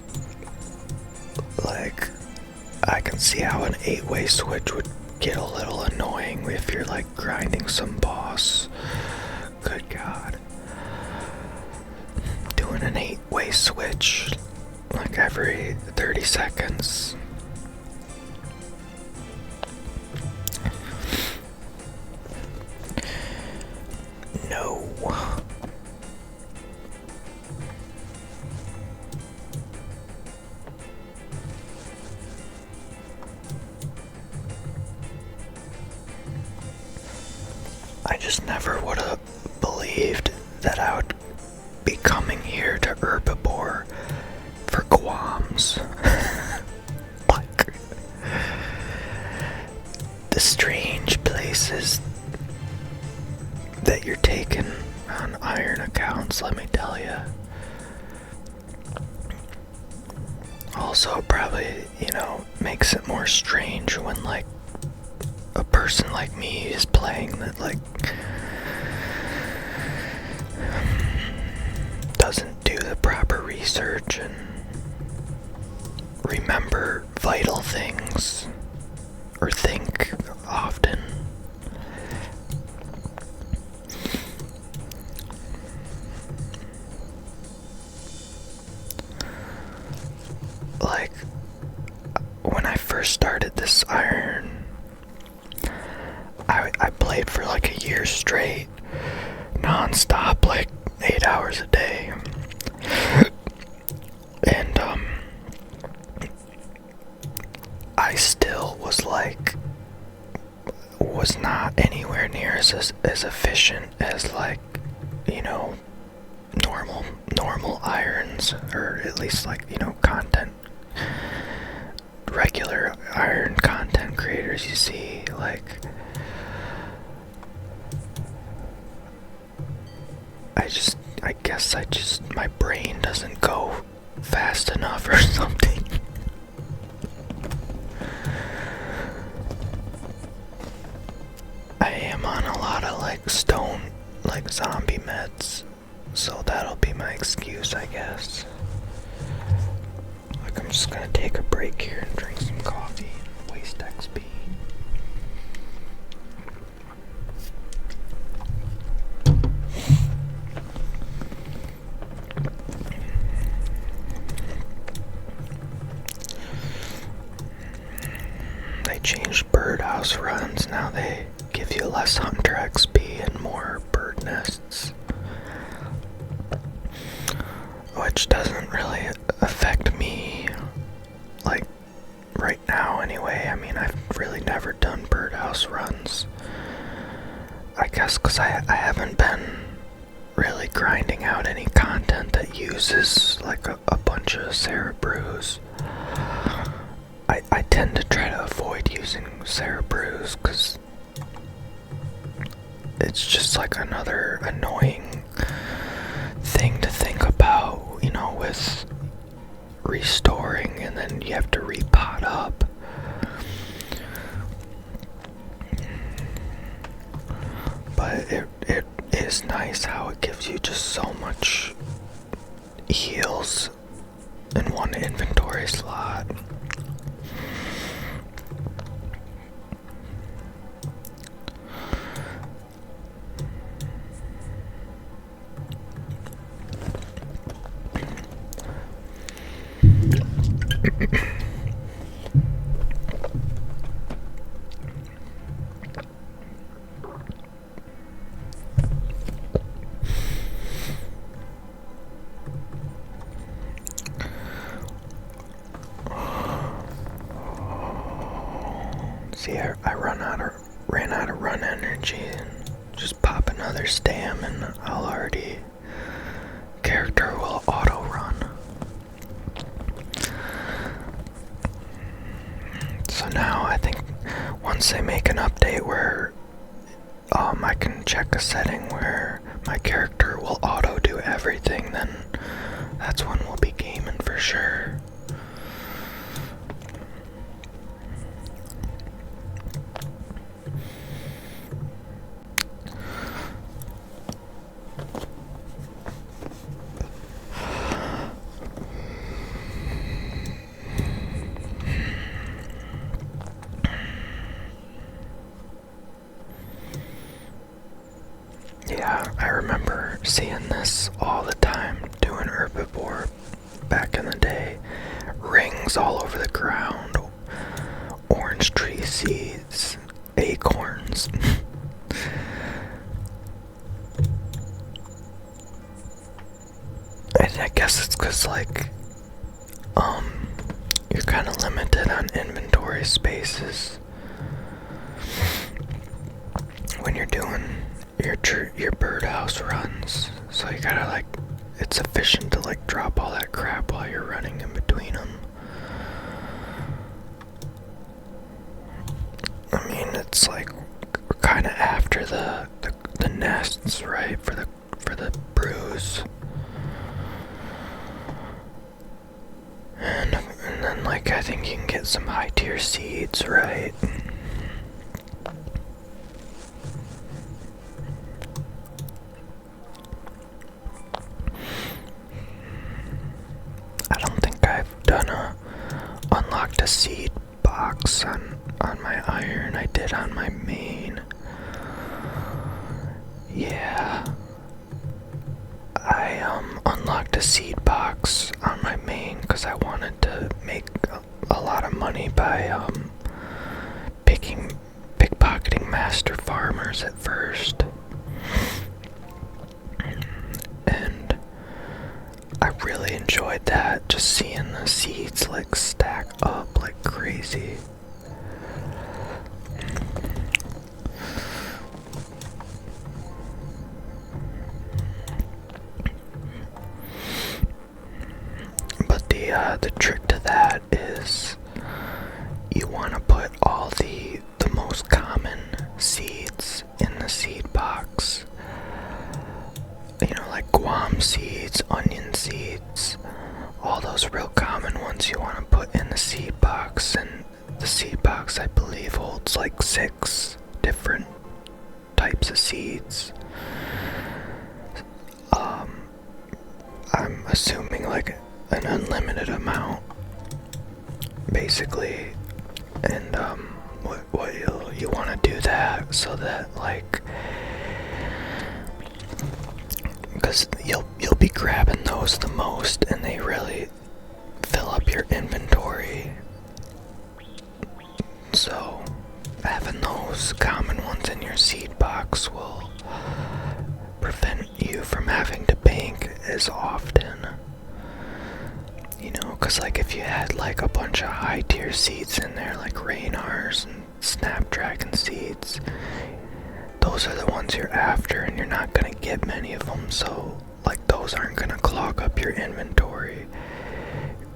like, I can see how an 8-way switch would get a little annoying if you're like grinding some boss. Good God. Doing an 8-way switch like every 30 seconds. No. I just never would have believed that I would be coming here to Herbiboar for qualms. Like, the strange places that you're taking on iron accounts, let me tell you. Also, probably, you know, makes it more strange when, like, a person like me is playing that, like, doesn't do the proper research and remember vital things, or think often. I played for like a year straight, non-stop, like 8 hours a day. And I still was not anywhere near as efficient as, like, you know, normal irons, or at least, like, you know, regular iron content creators you see. Like, I guess my brain doesn't go fast enough or something. I am on a lot of, like, stone, like, zombie meds, so that'll be my excuse, I guess. Like, I'm just gonna take a break here and drink some coffee and waste XP. They changed birdhouse runs. Now they give you less hunter XP and more bird nests, which doesn't really affect me, like, right now anyway. I mean, I've really never done birdhouse runs, I guess because I haven't been really grinding out any content that uses, like, a bunch of Cerebrews. I tend to try to avoid using Cerebrews because it's just like another annoying thing to think about, you know, with restoring, and then you have to repot up. But it is nice how it gives you just so much heals in one inventory slot. See, I ran out of run energy, and just pop another stam and character will auto run. So now I think once they make an update where I can check a setting where my character will auto do everything, then that's when we'll be gaming for sure. Yeah, I remember seeing this all the time, doing Herbiboar back in the day. Rings all over the ground, orange tree seeds, acorns. And I guess it's because, like, you're kind of limited on inventory spaces when you're doing your birdhouse runs, so you gotta, like, it's efficient to, like, drop all that crap while you're running in between them. I mean, it's like we're kind of after the nests, right, for the brews, and then, like, I think you can get some high tier seeds, right? I don't think I've done unlocked a seed box on my iron. I did on my main. Yeah. I unlocked a seed box on my main because I wanted to make a lot of money by pickpocketing master farmers at first. And I really enjoyed that, just seeing the seeds like stack up like crazy. But the trick to that is you want to put all the most common seeds in the seed box. You know, like guam seeds, onion seeds, all those real common ones you want to put in the seed box. And the seed box, I believe, holds like 6 different types of seeds. I'm assuming like an unlimited amount, basically. And what you want to do that so that like, because you'll be grabbing those the most, and they really fill up your inventory. So having those common ones in your seed box will prevent you from having to bank as often. You know, because like if you had like a bunch of high tier seeds in there, like Raynars and Snapdragon seeds, those are the ones you're after, and you're not going to get many of them. So like those aren't going to clog up your inventory.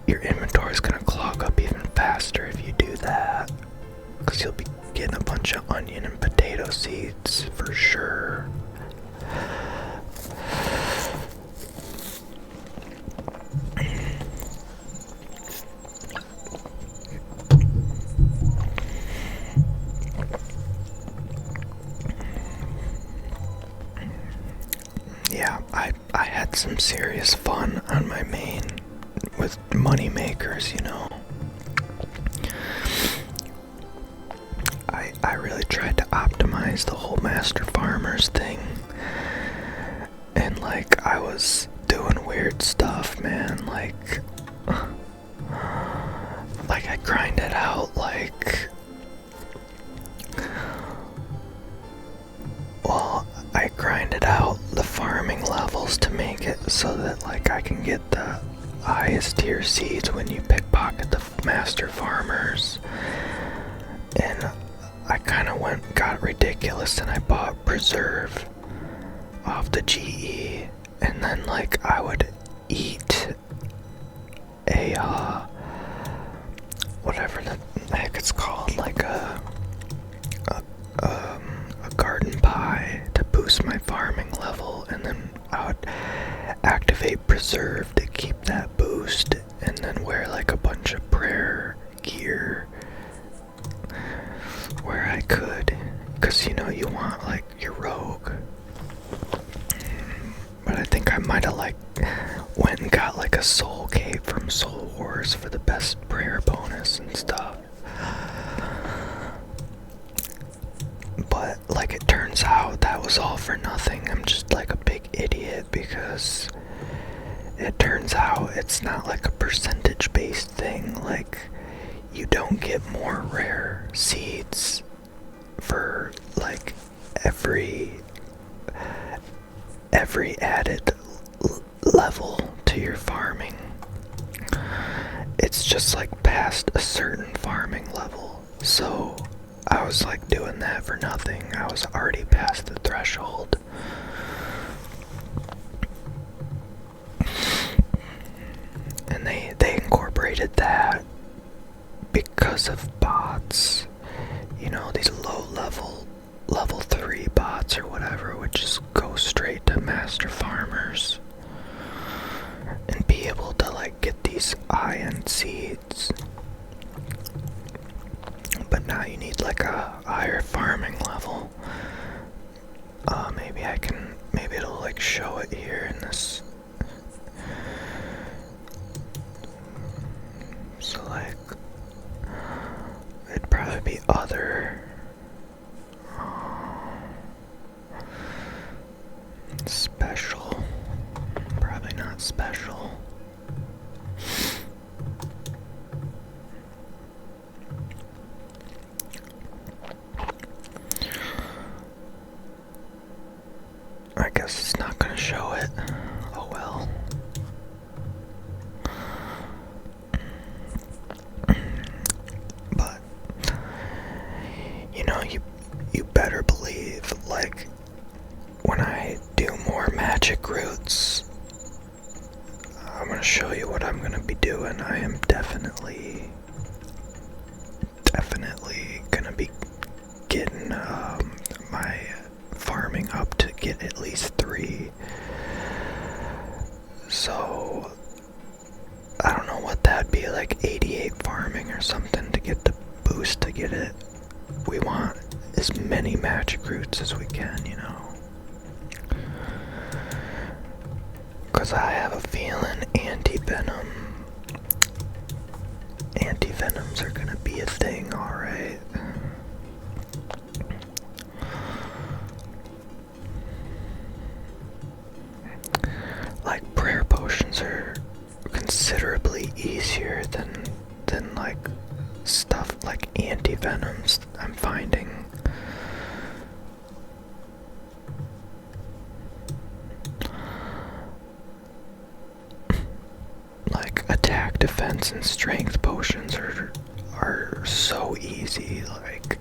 Your inventory is going to clog up even faster if you do that, because you'll be getting a bunch of onion and potato seeds for sure. Yeah, I had some serious fun on my main with money makers, you know. I really tried to optimize the whole master farmers thing, and like I was doing weird stuff, man. Like I grinded out I grinded out the farming levels to make it so that like I can get the highest tier seeds when you pickpocket the master farmers. And I kind of got ridiculous, and I bought preserve off the GE, and then like I would eat a whatever the heck it's called, like a garden pie to boost my farming level, and then I would activate preserve to keep that boost, and then wear like a bunch of prayer gear where I could, because you know you want like your rogue. But I think I might have like went and got like a soul cape from Soul Wars for the best prayer bonus and stuff. But like it turns out that was all for nothing. I'm just like a big idiot, because it turns out it's not like a percentage based thing. Like you don't get more rare seeds for like every added level to your farming. It's just like past a certain farming level. So I was like doing that for nothing. I was already past the threshold. And they incorporated that because of bots. You know, these low level 3 bots or whatever would just go straight to master farmers and be able to like get these high-end seeds. But now you need like a higher farming level. Maybe it'll like show it here in this. So like, it'd probably be other special. Probably not special. roots. I'm gonna show you what I'm gonna be doing. I am definitely gonna be getting my farming up to get at least 3. So I don't know what that'd be, like 88 farming or something to get the boost to get it. We want as many magic roots as we can, you know. Because I have a feeling anti-venoms are gonna be a thing, alright. Like, prayer potions are considerably easier than like stuff like anti-venoms, I'm finding. Like, attack, defense, and strength potions are so easy, like.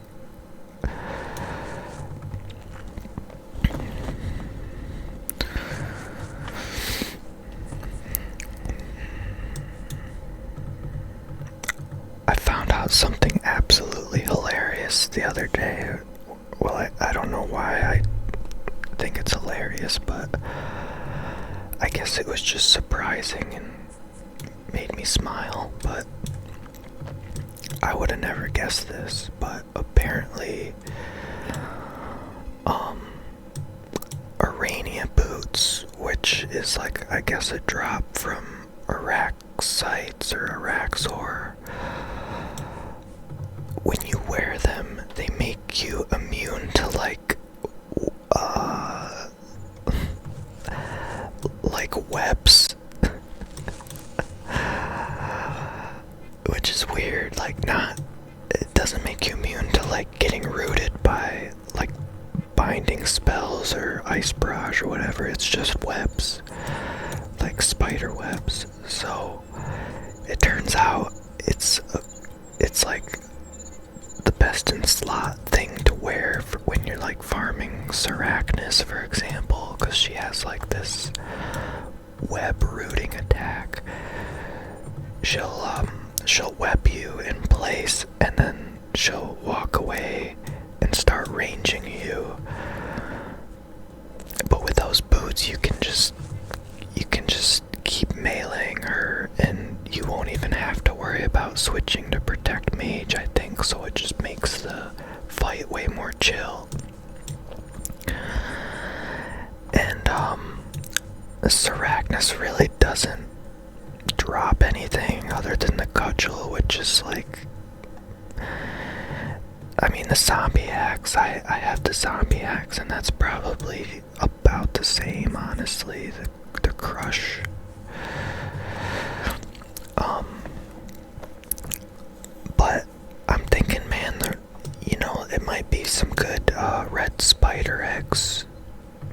I found out something absolutely hilarious the other day. Well, I don't know why I think it's hilarious, but I guess it was just surprising and made me smile, but I would have never guessed this, but apparently Arania boots, which is like, I guess, a drop from Araxites or Araxor, when you wear them, they make you immune to like webs. Which is weird, like, it doesn't make you immune to like getting rooted by like binding spells or ice barrage or whatever. It's just webs, like spider webs. So it turns out it's like the best in slot thing to wear for when you're like farming Sarachnis, for example, because she has like this web rooting attack. She'll web you in place, and then she'll walk away and start ranging you. But with those boots, you can just keep meleeing her, and you won't even have to worry about switching to protect mage, I think. So it just makes the fight way more chill. And Sarachnis really doesn't drop anything other than the cudgel, which is like, I mean, the zombie axe. I have the zombie axe, and that's probably about the same, honestly. The crush. But I'm thinking, man, it might be some good red spider eggs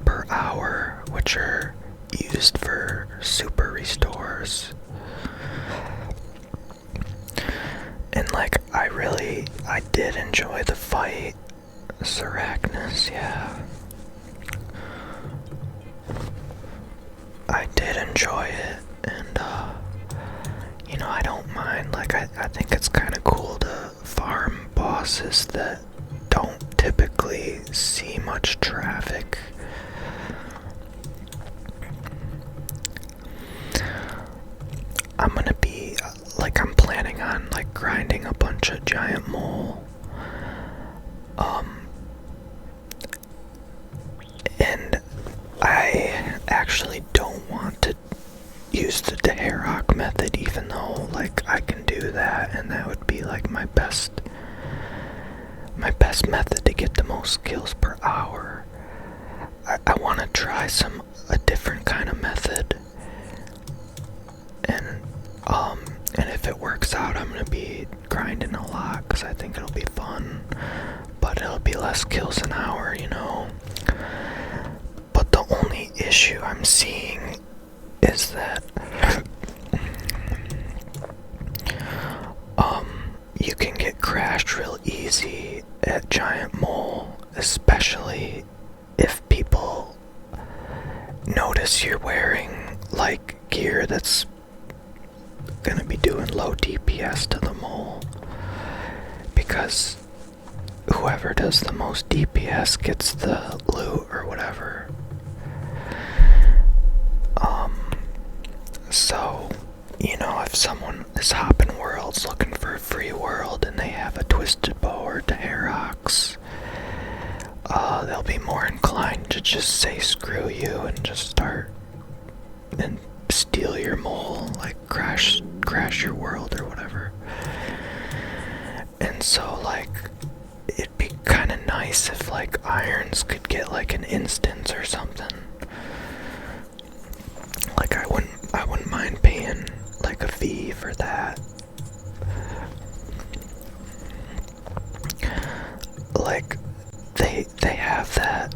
per hour, which are used for super restores. And like, I did enjoy the fight. Sarachnis, yeah. I did enjoy it, and I don't mind. Like, I think it's kind of cool to farm bosses that don't typically see much traffic. I'm gonna be, I'm planning on, grinding a bunch of giant mole. And I actually don't want to use the Daherok method, even though, I can do that, and that would be, my best method to get the most kills per hour. I want to try a different kind of method, and if it works out, I'm gonna be grinding a lot, because I think it'll be fun, but it'll be less kills an hour, But the only issue I'm seeing is that you can get crashed real easy at Giant Mole, especially if people notice you're wearing like gear that's gonna be doing low DPS to the mole, because whoever does the most DPS gets the loot or whatever. So, you know, if someone is hopping worlds looking for a free world and they have a twisted bow or Teherox, they'll be more inclined to just say screw you and just start and steal your mole, like crash your world or whatever. And so, like, it'd be kind of nice if like irons could get like an instance or something. Like I wouldn't mind paying like a fee for that. Like they have that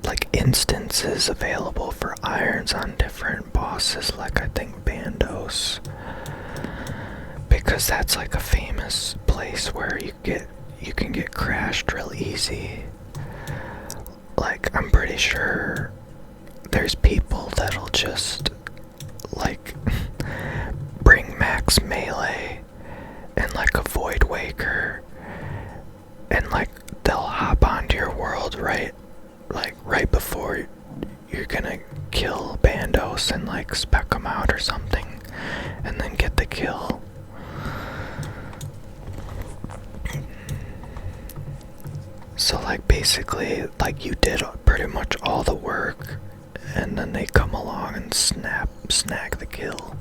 like instances available for irons on different bosses, like I think Bandos, because that's like a famous place where you can get crashed real easy. Like I'm pretty sure there's people that'll just like bring max melee and like a void waker, and like they'll hop onto your world right before you're gonna kill Bandos and like spec them out or something and then get the kill. So like basically like you did pretty much all the work and then they come along and snag the kill.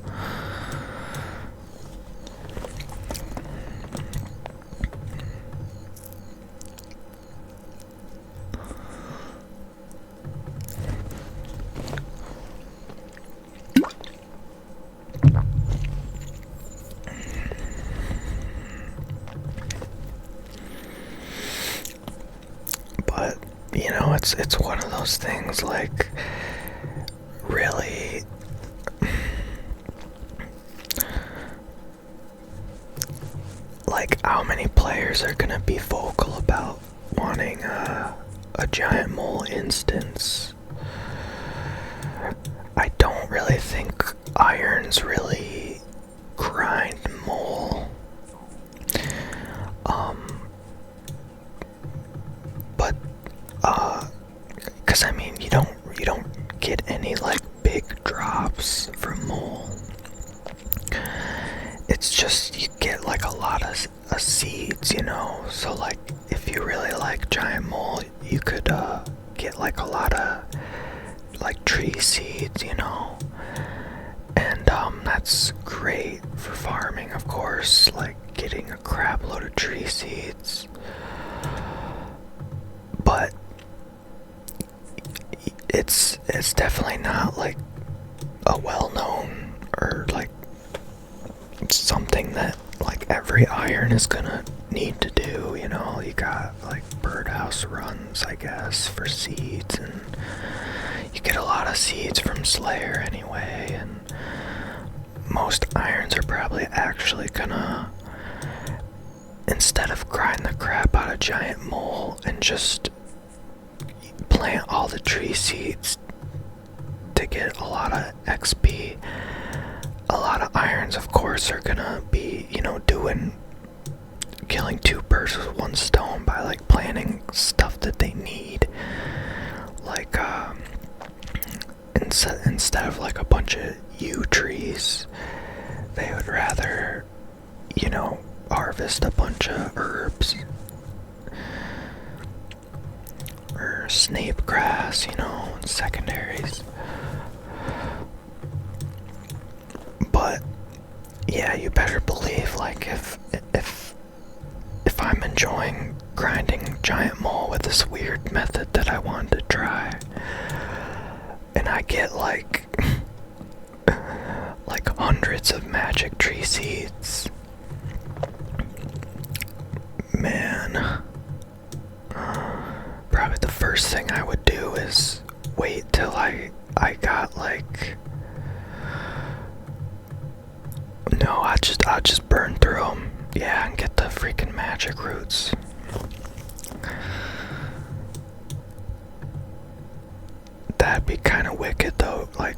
But, you know, it's one of those things, like, really, like, how many players are gonna be vocal about wanting a giant mole instance? I don't really think irons really grind mole. But because I mean you don't get any like big drops from mole. It's just you get like a lot of seeds, you know. So like if you really like giant mole, you could get like a lot of like tree seeds, you know. And that's great for farming, of course, like getting a crap load of tree seeds. But it's definitely not like a well-known or like something that like every iron is gonna need to do, you know. You got like birdhouse runs, I guess, for seeds, and you get a lot of seeds from Slayer anyway, and most irons are probably actually gonna, instead of grind the crap out of giant mole and just plant all the tree seeds to get a lot of XP, a lot of irons of course are gonna be, you know, killing two birds with one stone by like planting stuff that they need, like instead of like a bunch of yew trees, they would rather, you know, harvest a bunch of herbs or snape grass, you know, secondaries. But yeah, you better believe, like, if I'm enjoying grinding giant mole with this weird method that I wanted to try, and I get like like hundreds of magic tree seeds, man, probably the first thing I would do is wait till I got like, no, I'll just burn through them, yeah, and get the freaking magic roots. That'd be kind of wicked though, like.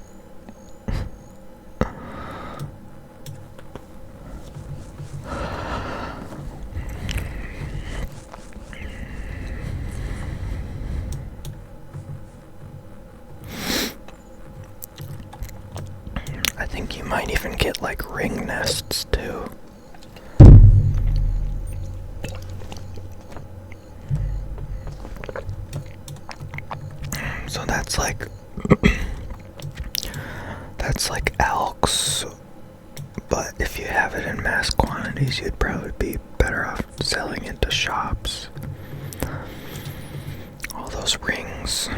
I think you might even get like ring nests too. So that's like that's like elks, but if you have it in mass quantities, you'd probably be better off selling it to shops. All those rings.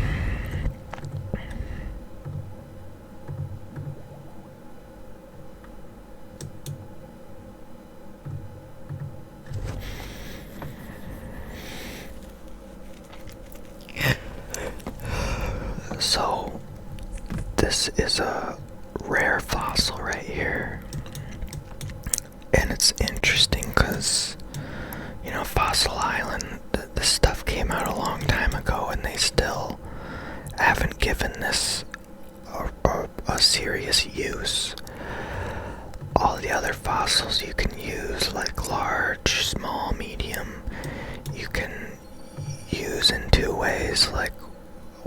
So, this is a rare fossil right here. And it's interesting because, you know, Fossil Island, this stuff came out a long time ago and they still haven't given this a serious use. All the other fossils you can use, like large, small, medium, you can use in two ways. Like,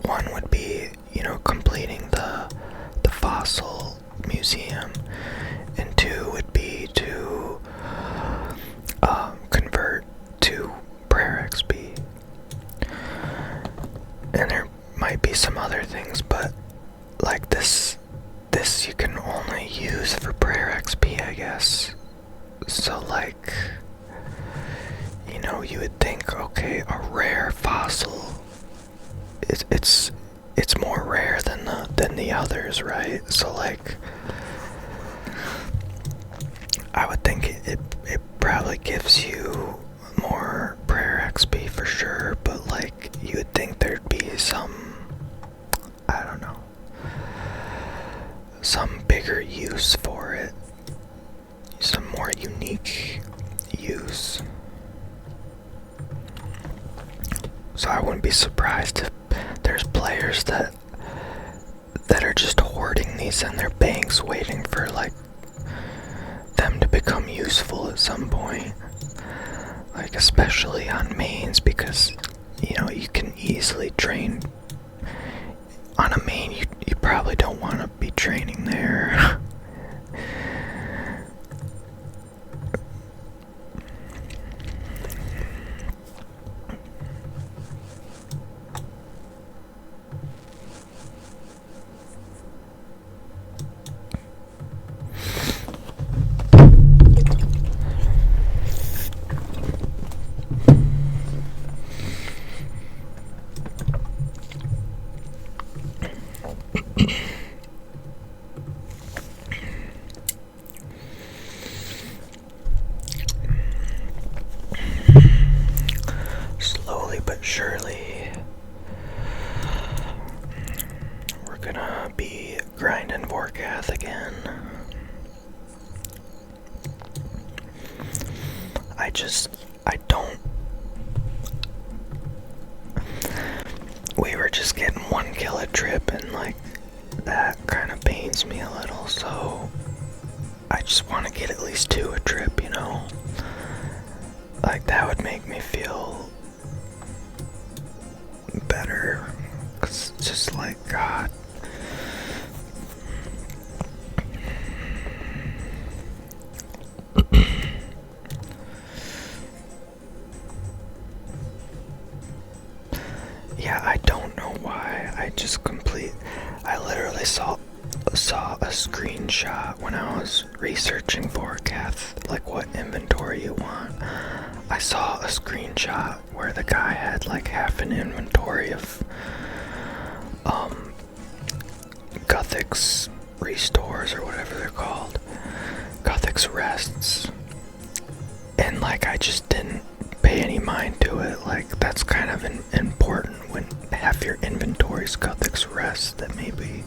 one would be, you know, completing the fossil museum, and two would be to convert to prayer XP. And there might be some other things, but like this you can only use for prayer XP, I guess. So like, you know, you would think, okay, a rare fossil, it's more rare than the others, right? So like, I would think it probably gives you more prayer XP for sure, but like, you would think there'd be some, I don't know, some bigger use for it, some more unique use. So I wouldn't be surprised if there's players that are just hoarding these in their banks, waiting for like them to become useful at some point. Like especially on mains, because you know you can easily train on a main. You probably don't want to be training there. Slowly but surely, we're gonna be grinding Vorkath again. I don't. We were just getting one kill a trip, and like, that kind of pains me a little, so I just want to get at least 2 a trip, you know? Like, that would make me feel better, 'cause it's just like, God. Yeah, I don't know why. I literally saw a screenshot when I was researching Vorkath, like what inventory you want. I saw a screenshot where the guy had like half an inventory of Guthix restores, or whatever they're called, Guthix rests, and like I just didn't pay any mind to it. Like, that's kind of important when half your inventory's Guthix rests, that maybe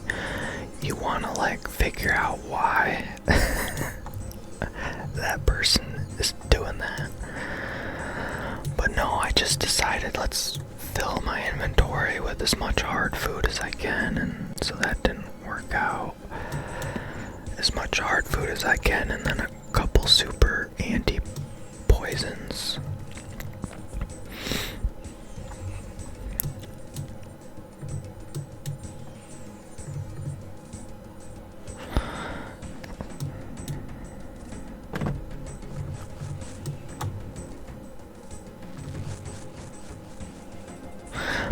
you want to like figure out why that person is doing that. But no, I just decided, let's fill my inventory with as much hard food as I can, and so that didn't work out. As much hard food as I can, and then a couple super anti-poisons.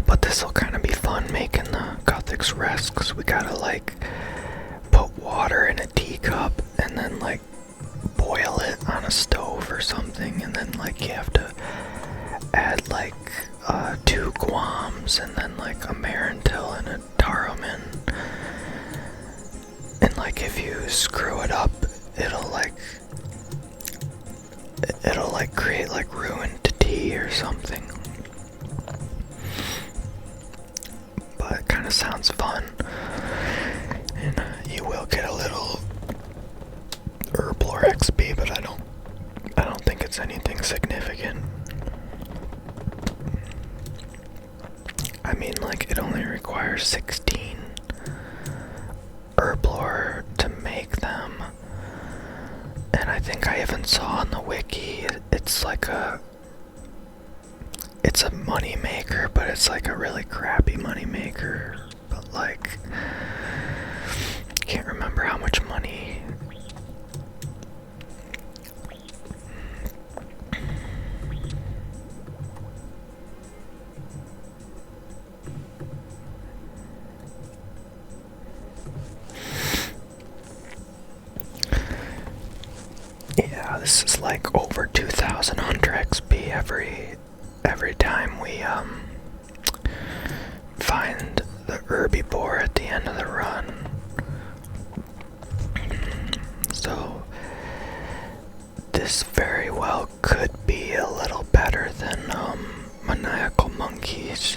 But this will kind of be fun making the Guthix rest, because we gotta like put water in a teacup and then like boil it on a stove or something, and then like you have to add like 2 guams and then like a marantil and a taramin, and like if you screw it up it'll like create like ruined tea or something. But it kind of sounds fun, and you will get a little Herbiboar XP, but I don't think it's anything significant. I mean, like, it only requires 16 Herbiboar to make them, and I think I even saw on the wiki it's a money maker, but it's like a really crappy money maker. But like, can't remember how much money. Yeah, this is like over 2,000 hunter XP every time we find the Herbiboar at the end of the run. So this very well could be a little better than maniacal monkeys,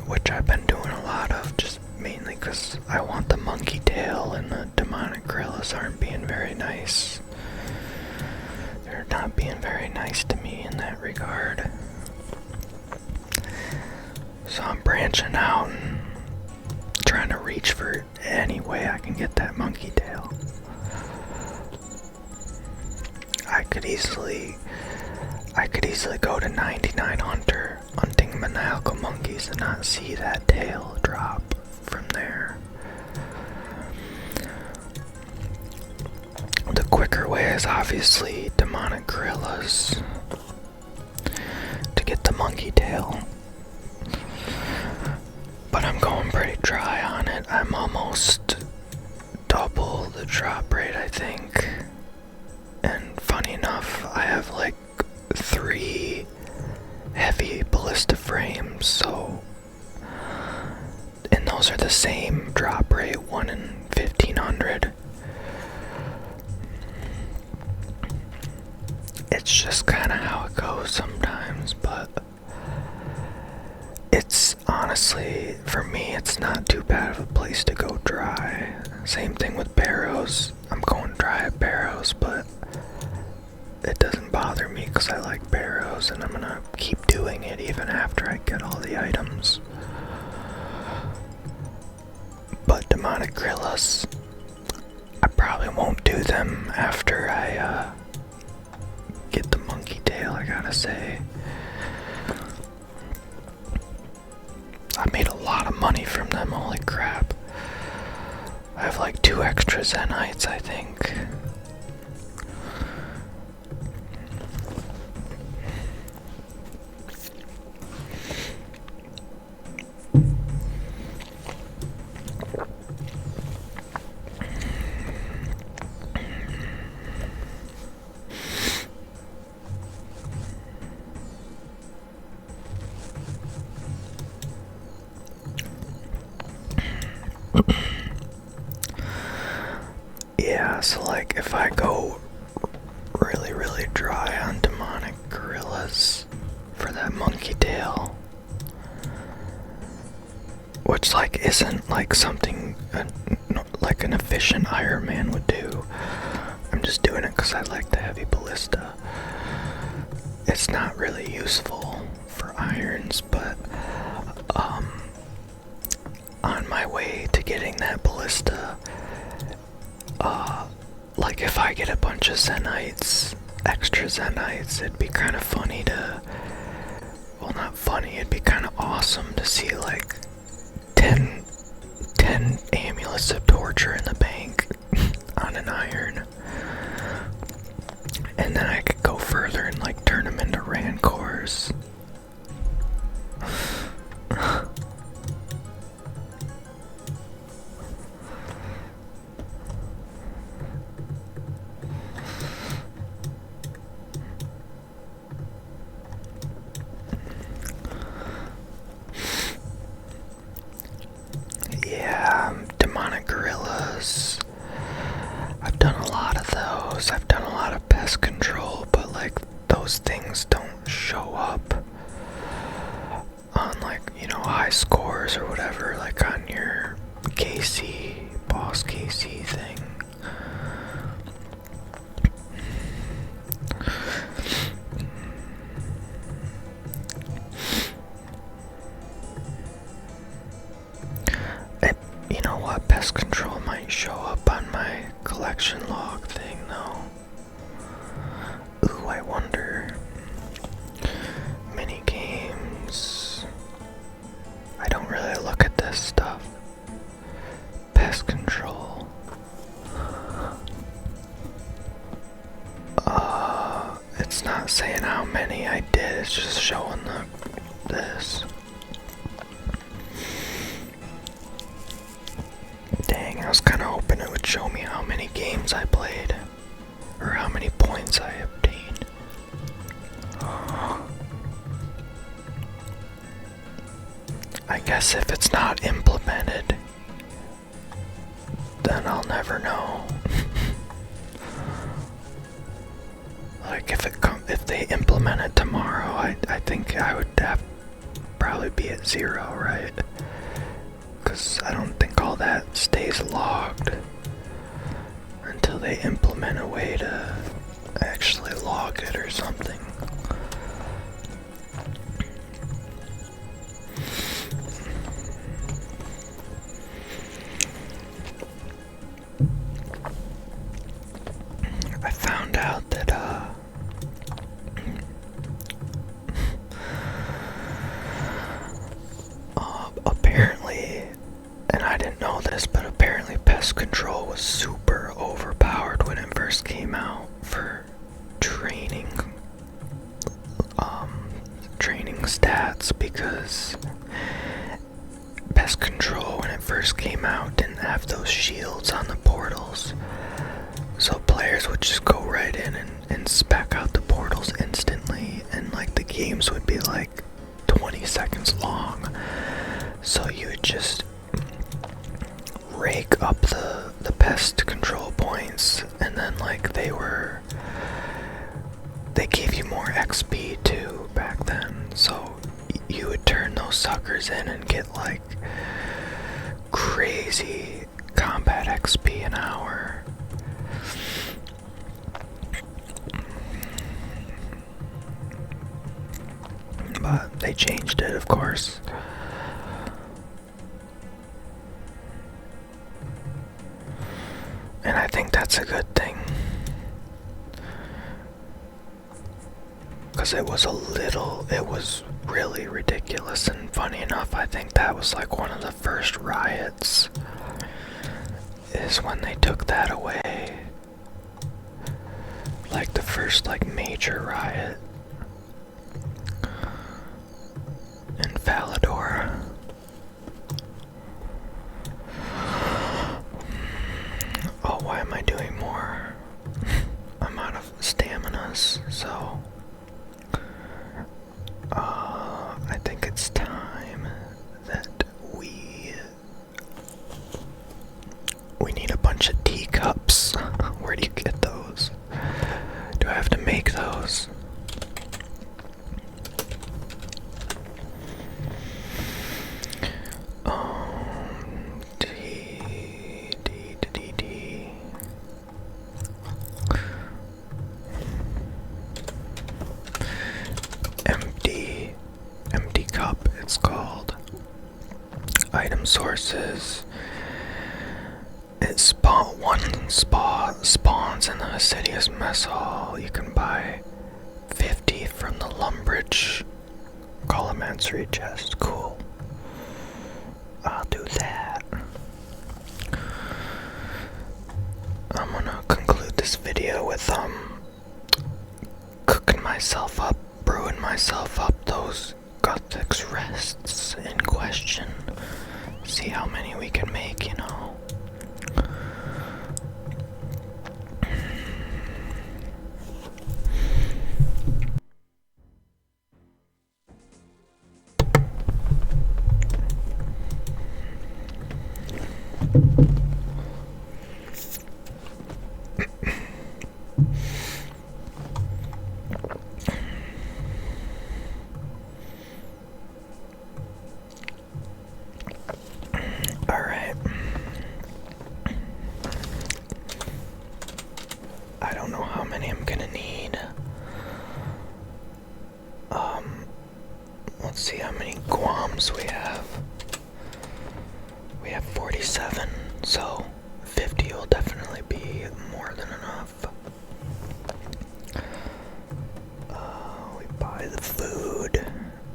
which I've been doing a lot of, just mainly because I want the monkey tail, and the demonic gorillas aren't being very nice. They're not being very nice to me in that regard. So I'm branching out and trying to reach for any way I can get that monkey tail. I could easily go to 99 hunting maniacal monkeys and not see that tail drop from there. The quicker way is obviously demonic gorillas to get the monkey tail. But I'm going pretty dry on it. I'm almost double the drop rate, I think. And funny enough, I have like 3 heavy ballista frames, so, and those are the same drop rate, 1 in 1,500. It's just kind of how it goes sometimes, but it's honestly, for me, it's not too bad of a place to go dry. Same thing with barrows. I'm going dry at barrows, but it doesn't bother me because I like barrows, and I'm gonna keep doing it even after I get all the items. But demonic gorillas, I probably won't do them after I get the monkey tail, I gotta say. I made a lot of money from them, holy crap. I have like 2 extra Zenites, I think. Yeah, so like if I go really dry on demonic gorillas for that monkey tail, which like isn't like something like an efficient Iron Man would do. I'm just doing it because I like the heavy ballista. It's not really useful for irons, but bunch of Zenites, extra Zenites, it'd be kind of funny to, well, not funny, it'd be kind of awesome to see like 10 amulets of torture in the bank on an iron. And then I could go further and like turn them into Rancors. Yeah, demonic gorillas. I've done a lot of those. I've done a lot of pest control, but like those things don't show up on like, you know, high scores or whatever, like on your KC, boss KC thing. You know what? Pest control might show up on my collection log thing, though. Ooh, I wonder. Mini games. I don't really look at this stuff. Pest control. It's not saying how many I did. It's just showing this. Dang, I was kind of hoping it would show me how many games I played, or how many points I obtained. I guess if it's not implemented, then I'll never know. Like if they implement it tomorrow, I think I would probably be at 0, right? Because I don't think all that stays logged until they implement a way to actually log it or something. I found out that apparently, and I didn't know this, but apparently pest control was super overpowered when it first came out for training stats, because pest control when it first came out didn't have those shields on the portals, so players would just go right in and spec out the portals instantly, and like the games would be like 20 seconds long. So you would just rake up the pest control points, and then like they gave you more XP too back then. So you would turn those suckers in and get like crazy combat XP an hour. But they changed it, of course. And I think that's a good thing. Because it was really ridiculous, and funny enough, I think that was like one of the first riots, is when they took that away. Like the first like major riot in Falador. Oh, why am I doing more? I'm out of staminas, so I think it's time that we need a bunch of teacups. Where do you get those? Do I have to make those? Empty cup, it's called. Item sources. One spa spawns in the Assidious Mess Hall. You can buy 50 from the Lumbridge Colomancery chest. Cool. I'll do that. I'm gonna conclude this video with cooking myself up, brewing myself up those Guthix rests in question. See how many we can make, you know. Alright. I don't know how many I'm gonna need. Let's see how many Guams we have. We have 47, so 50 will definitely be more than enough. We buy the food,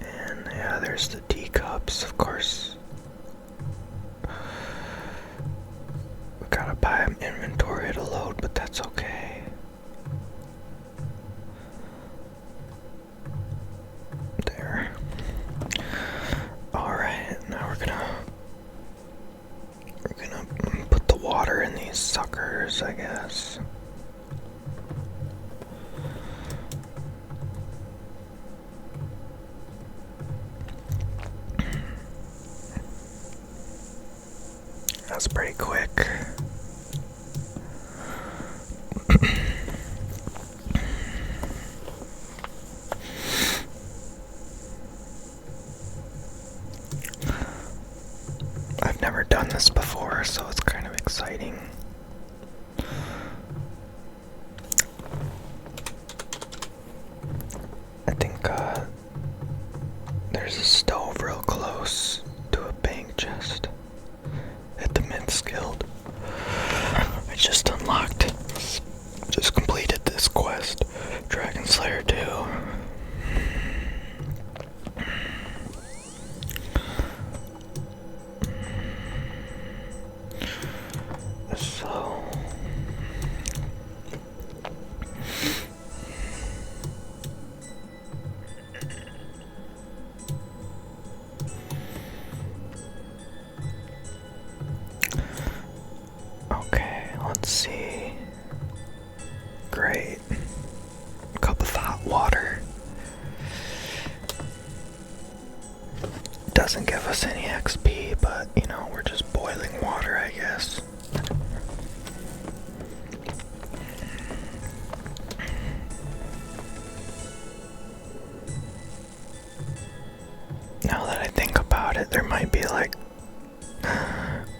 and yeah, there's the teacups, of course. We gotta buy an inventory to load, but that's okay. There. Alright, now we're gonna put the water in these suckers, I guess. That's pretty quick. I've never done this before, so it's kind of exciting. I think there's a stove real close to a bank chest at the Myths Guild. I just completed this quest, Dragon Slayer 2. So okay, let's see. Great. Cup of hot water. Doesn't give us any XP, but you know, we're just boiling water, I guess. Now that I think about it, there might be like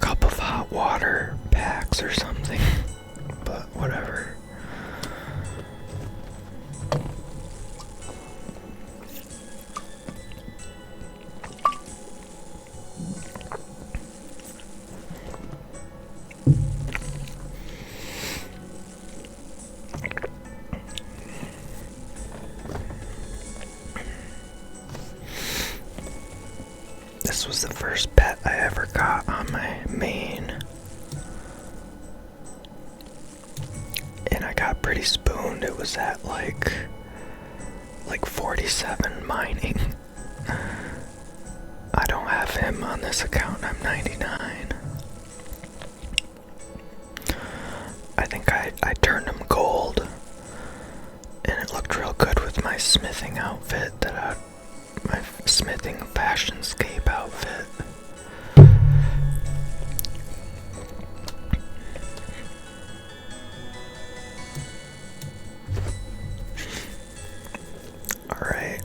cup of hot water packs or something, but whatever. This was the first pet I ever got on my main, and I got pretty spooned. It was at like 47 mining. I don't have him on this account. I'm 99. I think I turned him gold, and it looked real good with my smithing outfit my smithing fashionscape outfit. Alright,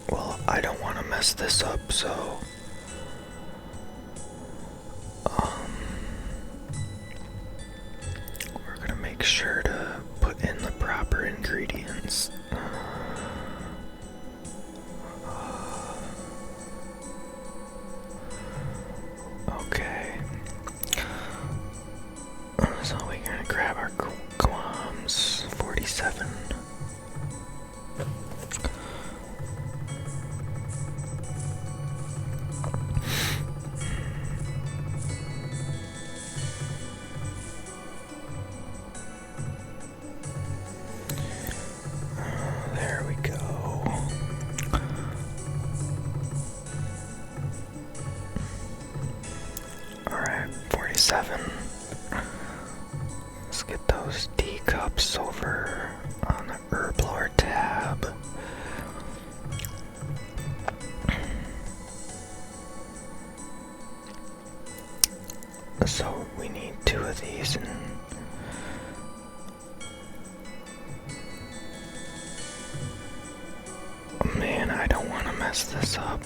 well, I don't want to mess this up, so we're gonna make sure to put in the proper ingredients. Okay. 7. Let's get those teacups over on the Herbiboar tab. So we need 2 of these and oh man, I don't want to mess this up.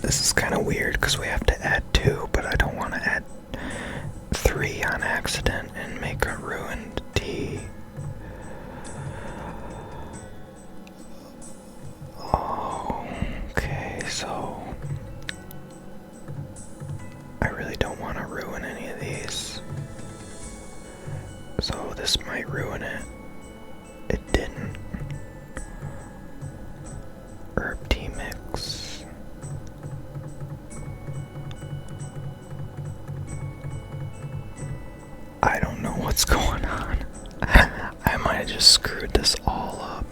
This is kind of weird because we have to add 2, but I don't want to add 3 on accident and make a ruined tea. Oh, okay, so I really don't want to ruin any of these. So this might ruin it. It didn't. Herb tea mix. I don't know what's going on. I might have just screwed this all up.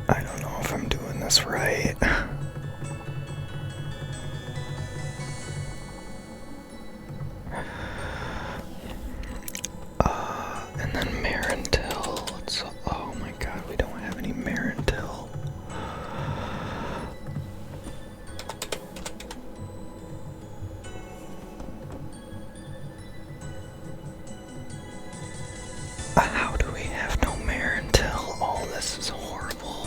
I don't know if I'm doing this right. And then Marentil. Oh my god, we don't have any Marentil. How do we have no Marentil? Oh, this is horrible.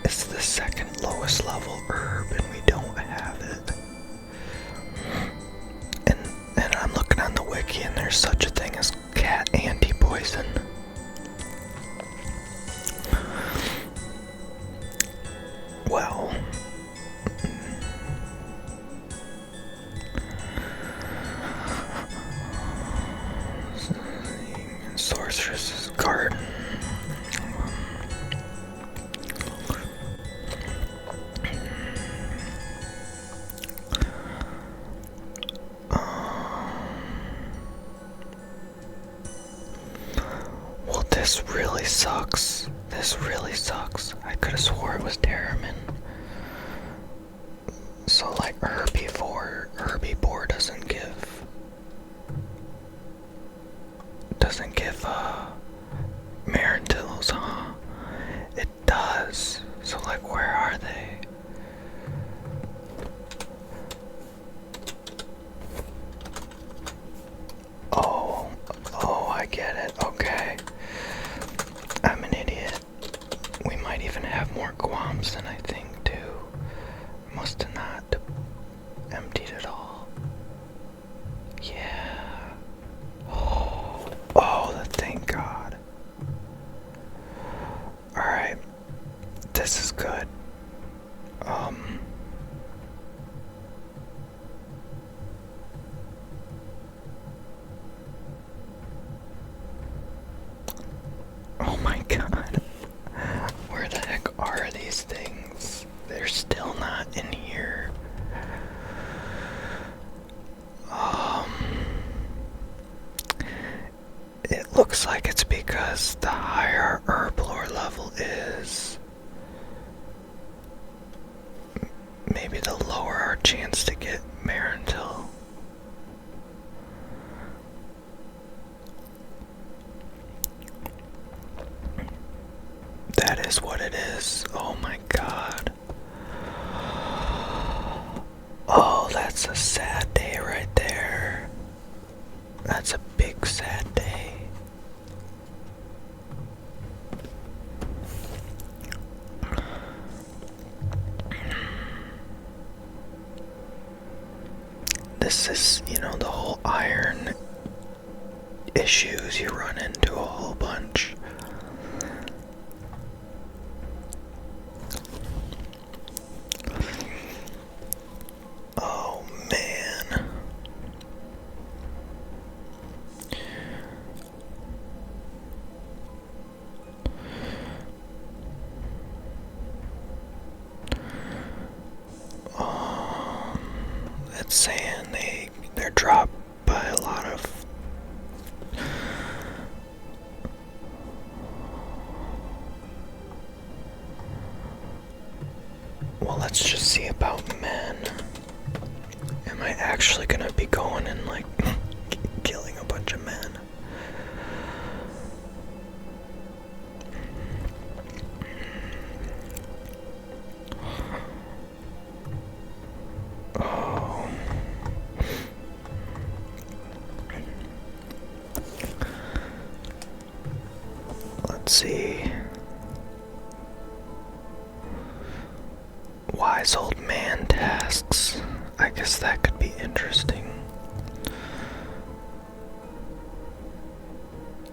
It's the second lowest level herb and we don't have it. And I'm looking on the wiki and there's such a thing as cat anti-poison. Well, Sorceress's Garden. Well, this really sucks. This really sucks. I could have swore it was Terramin. So like Herbiboar doesn't give Marentillos, huh? It does. So like where are they? Oh, I get it. Okay. I'm an idiot. We might even have more Guams than I think too. Must have not emptied it all. Yeah. Oh, thank God. Alright. This is good. Oh my God. Where the heck are these things? They're still not in here. It looks like it's because the higher Herbiboar level is, maybe the lower our chance to get Marentil. That is what it is. Oh my God. Oh, that's a sad day right there. That's a big sad day. This is, the whole iron issues. You run into a whole bunch. Oh man. it's saying they're dropped by a lot of. Well, let's just see about men. Am I actually gonna be going and like killing a bunch of men? Oh. Let's see. Wise old man tasks. I guess that could be interesting.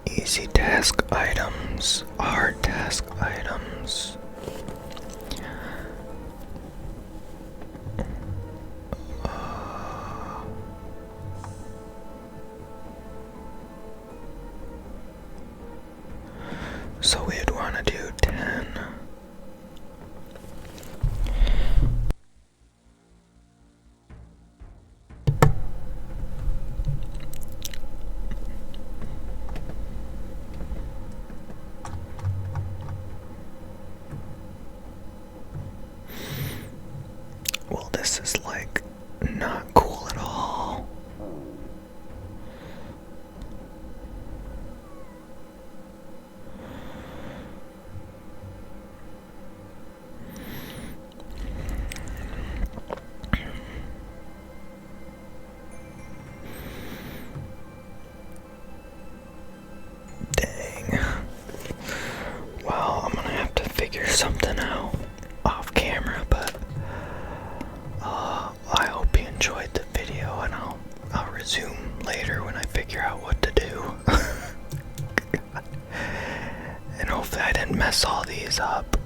Easy task items, hard task items. So we'd want to do 10. Well, this is like not cool at all. Dang. Well, I'm gonna have to figure something out off camera, but I hope you enjoyed the video, and I'll resume later when I figure out what to do. And hopefully I didn't mess all these up.